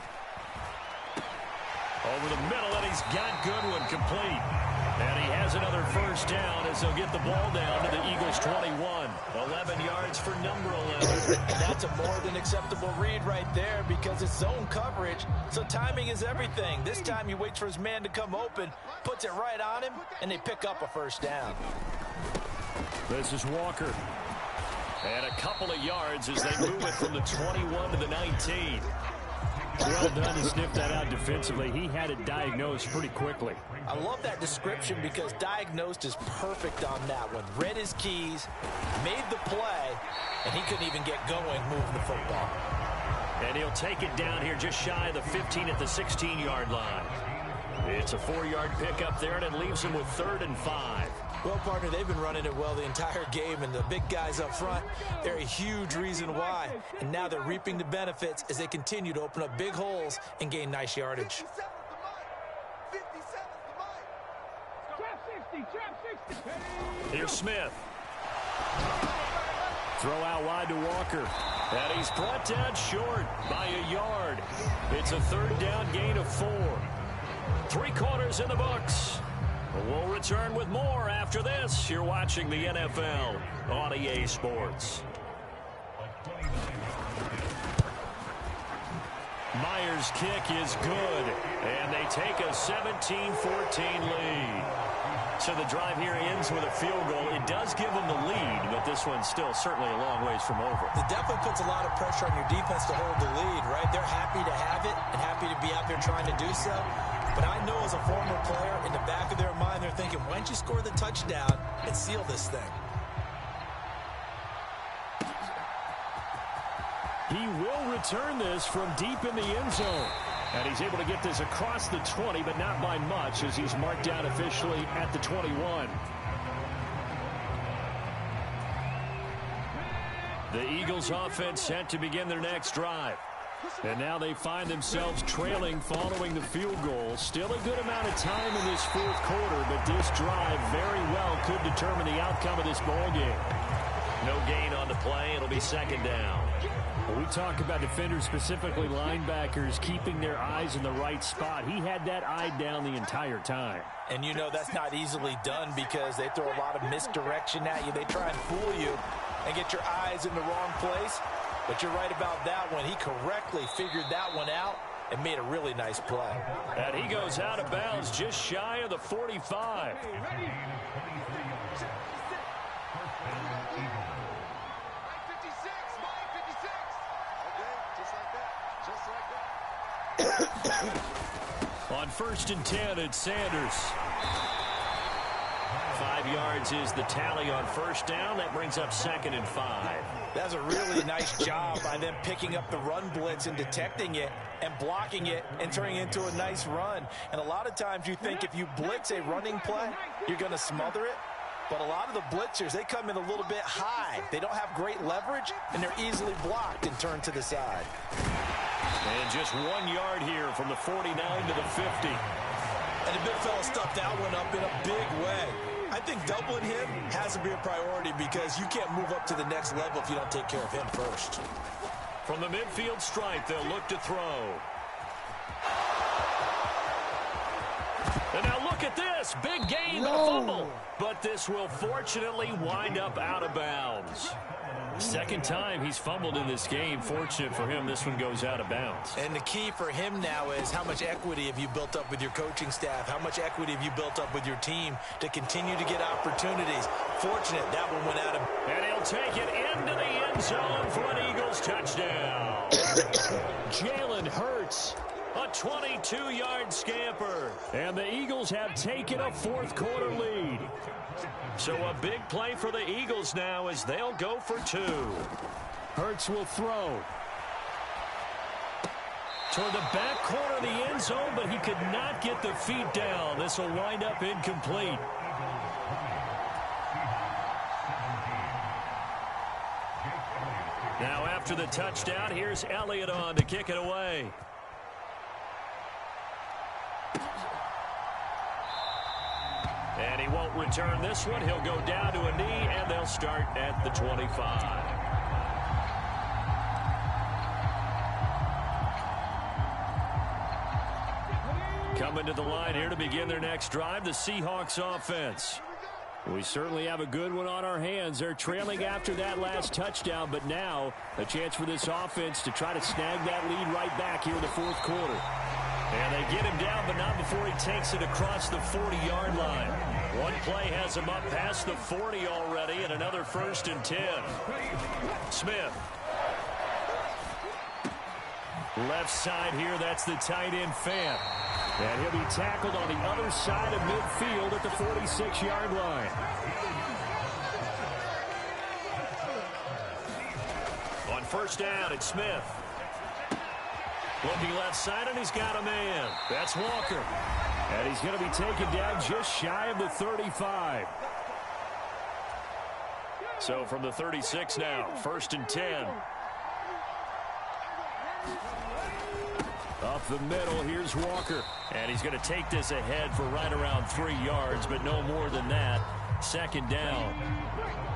Over the middle, and he's got Goodwin complete. And he has another first down as they'll get the ball down to the Eagles' 21. 11 yards for number 11. That's a more than acceptable read right there because it's zone coverage, so timing is everything. This time he waits for his man to come open, puts it right on him, and they pick up a first down. This is Walker. And a couple of yards as they move it from the 21 to the 19. Well done to sniff that out defensively. He had it diagnosed pretty quickly. I love that description because diagnosed is perfect on that one. Read his keys, made the play, and he couldn't even get going moving the football. And he'll take it down here just shy of the 15 at the 16-yard line. It's a 4-yard pickup there, and it leaves him with 3rd and 5. Well, partner, they've been running it well the entire game, and the big guys up front, they're a huge reason why. And now they're reaping the benefits as they continue to open up big holes and gain nice yardage. Here's Smith. Throw out wide to Walker. And he's brought down short by a yard. It's a 3rd down gain of 4. 3 quarters in the books. We'll return with more after this. You're watching the NFL on EA Sports. Myers' kick is good, and they take a 17-14 lead. So the drive here ends with a field goal. It does give them the lead, but this one's still certainly a long ways from over. It definitely puts a lot of pressure on your defense to hold the lead, right? They're happy to have it and happy to be out there trying to do so. But I know as a former player, in the back of their mind, they're thinking, why don't you score the touchdown and seal this thing? He will return this from deep in the end zone. And he's able to get this across the 20, but not by much, as he's marked down officially at the 21. The Eagles offense set to begin their next drive. And now they find themselves trailing following the field goal. Still a good amount of time in this 4th quarter, but this drive very well could determine the outcome of this ball game. No gain on the play. It'll be 2nd down. We talk about defenders, specifically linebackers, keeping their eyes in the right spot. He had that eye down the entire time. And you know that's not easily done because they throw a lot of misdirection at you. They try and fool you and get your eyes in the wrong place. But you're right about that one. He correctly figured that one out and made a really nice play. And he goes out of bounds just shy of the 45. On 1st and 10, it's Sanders. 5 yards is the tally on 1st down. That brings up 2nd and 5. That's a really nice job by them picking up the run blitz and detecting it and blocking it and turning it into a nice run. And a lot of times you think if you blitz a running play, you're going to smother it. But a lot of the blitzers, they come in a little bit high. They don't have great leverage, and they're easily blocked and turned to the side. And just 1 yard here from the 49 to the 50. And the big fella stuffed that one up in a big way. I think doubling him has to be a priority because you can't move up to the next level if you don't take care of him first. From the midfield stripe, they'll look to throw. And now look at this. Big gain, but a fumble. But this will fortunately wind up out of bounds. 2nd time he's fumbled in this game. Fortunate for him, this one goes out of bounds. And the key for him now is how much equity have you built up with your coaching staff? How much equity have you built up with your team to continue to get opportunities? Fortunate that one went out of... And he'll take it into the end zone for an Eagles touchdown. Jalen Hurts, a 22-yard scamper. And the Eagles have taken a 4th quarter lead. So a big play for the Eagles now as they'll go for 2. Hurts will throw. Toward the back corner of the end zone, but he could not get the feet down. This will wind up incomplete. Now after the touchdown, here's Elliott on to kick it away. And he won't return this one. He'll go down to a knee, and they'll start at the 25. Coming to the line here to begin their next drive, the Seahawks offense. We certainly have a good one on our hands. They're trailing after that last touchdown, but now a chance for this offense to try to snag that lead right back here in the 4th quarter. And they get him down, but not before he takes it across the 40-yard line. One play has him up past the 40 already, and another 1st and 10. Smith. Left side here, that's the tight end Fant. And he'll be tackled on the other side of midfield at the 46-yard line. On first down, it's Smith. Looking left side, and he's got a man. That's Walker. And he's going to be taken down just shy of the 35. So from the 36 now, 1st and 10. Up the middle, here's Walker. And he's going to take this ahead for right around 3 yards, but no more than that. 2nd down.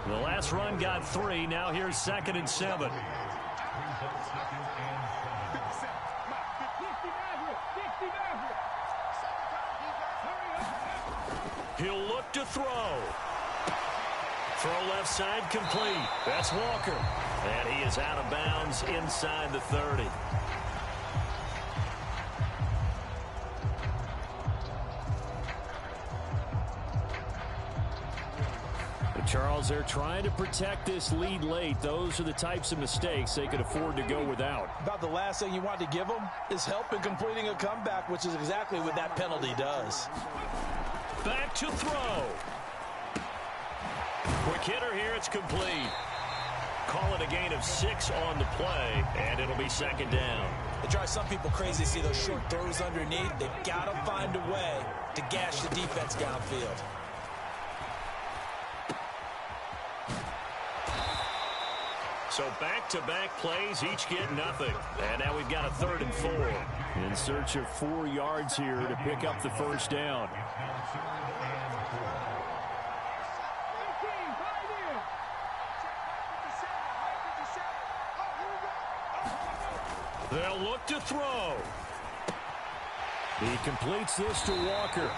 The last run got 3. Now here's 2nd and 7. He'll look to throw. Throw left side complete. That's Walker. And he is out of bounds inside the 30. Charles, they're trying to protect this lead late. Those are the types of mistakes they could afford to go without. About the last thing you want to give them is help in completing a comeback, which is exactly what that penalty does. Back to throw. Quick hitter here, it's complete. Call it a gain of 6 on the play, and it'll be 2nd down. It drives some people crazy to see those short throws underneath. They've got to find a way to gash the defense downfield. So back-to-back plays, each get nothing. And now we've got a 3rd and 4. In search of 4 yards here to pick up the 1st down. They'll look to throw. He completes this to Walker.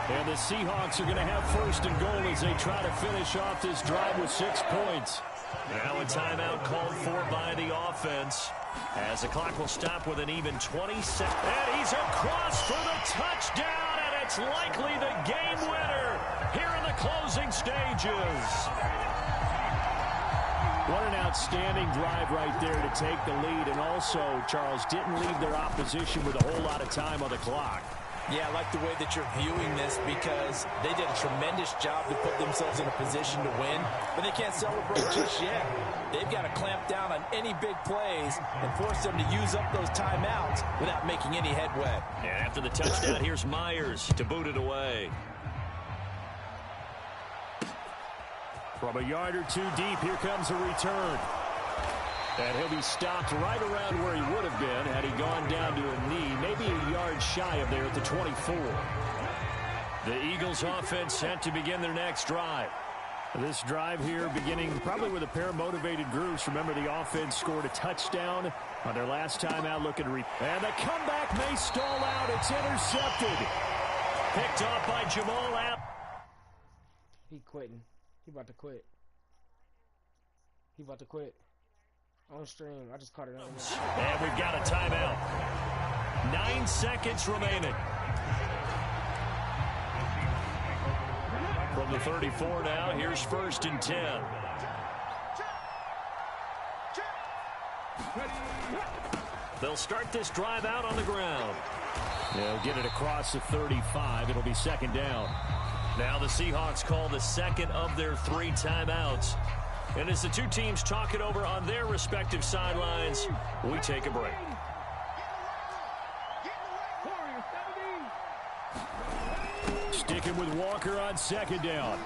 And the Seahawks are going to have 1st and goal as they try to finish off this drive with 6 points. Now a timeout called for by the offense as the clock will stop with an even 20 seconds. And he's across for the touchdown, and it's likely the game winner here in the closing stages. What an outstanding drive right there to take the lead, and also, Charles, didn't leave their opposition with a whole lot of time on the clock. Yeah, I like the way that you're viewing this because they did a tremendous job to put themselves in a position to win, but they can't celebrate just yet. They've got to clamp down on any big plays and force them to use up those timeouts without making any headway. And after the touchdown, here's Myers to boot it away. From a yard or 2 deep, here comes a return. And he'll be stopped right around where he would have been had he gone down to a knee, maybe a yard shy of there at the 24. The Eagles offense set to begin their next drive. This drive here beginning probably with a pair of motivated groups. Remember, the offense scored a touchdown on their last time out looking to and the comeback may stall out. It's intercepted. Picked off by Jamal Adams. He quitting. He about to quit. He about to quit. On stream. I just caught it on. And we've got a timeout. 9 seconds remaining. From the 34 now, here's 1st and 10. They'll start this drive out on the ground. They'll get it across the 35. It'll be 2nd down. Now the Seahawks call the 2nd of their 3 timeouts. And as the 2 teams talk it over on their respective sidelines, we take a break. Sticking with Walker on 2nd down.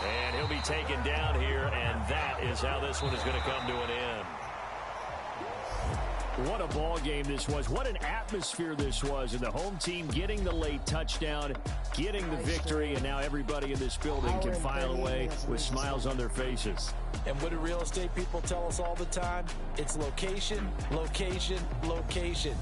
And he'll be taken down here, and that is how this one is going to come to an end. What a ball game this was. What an atmosphere this was. And the home team getting the late touchdown, getting the victory, and now everybody in this building can file away with smiles on their faces. And what do real estate people tell us all the time? It's location, location, location.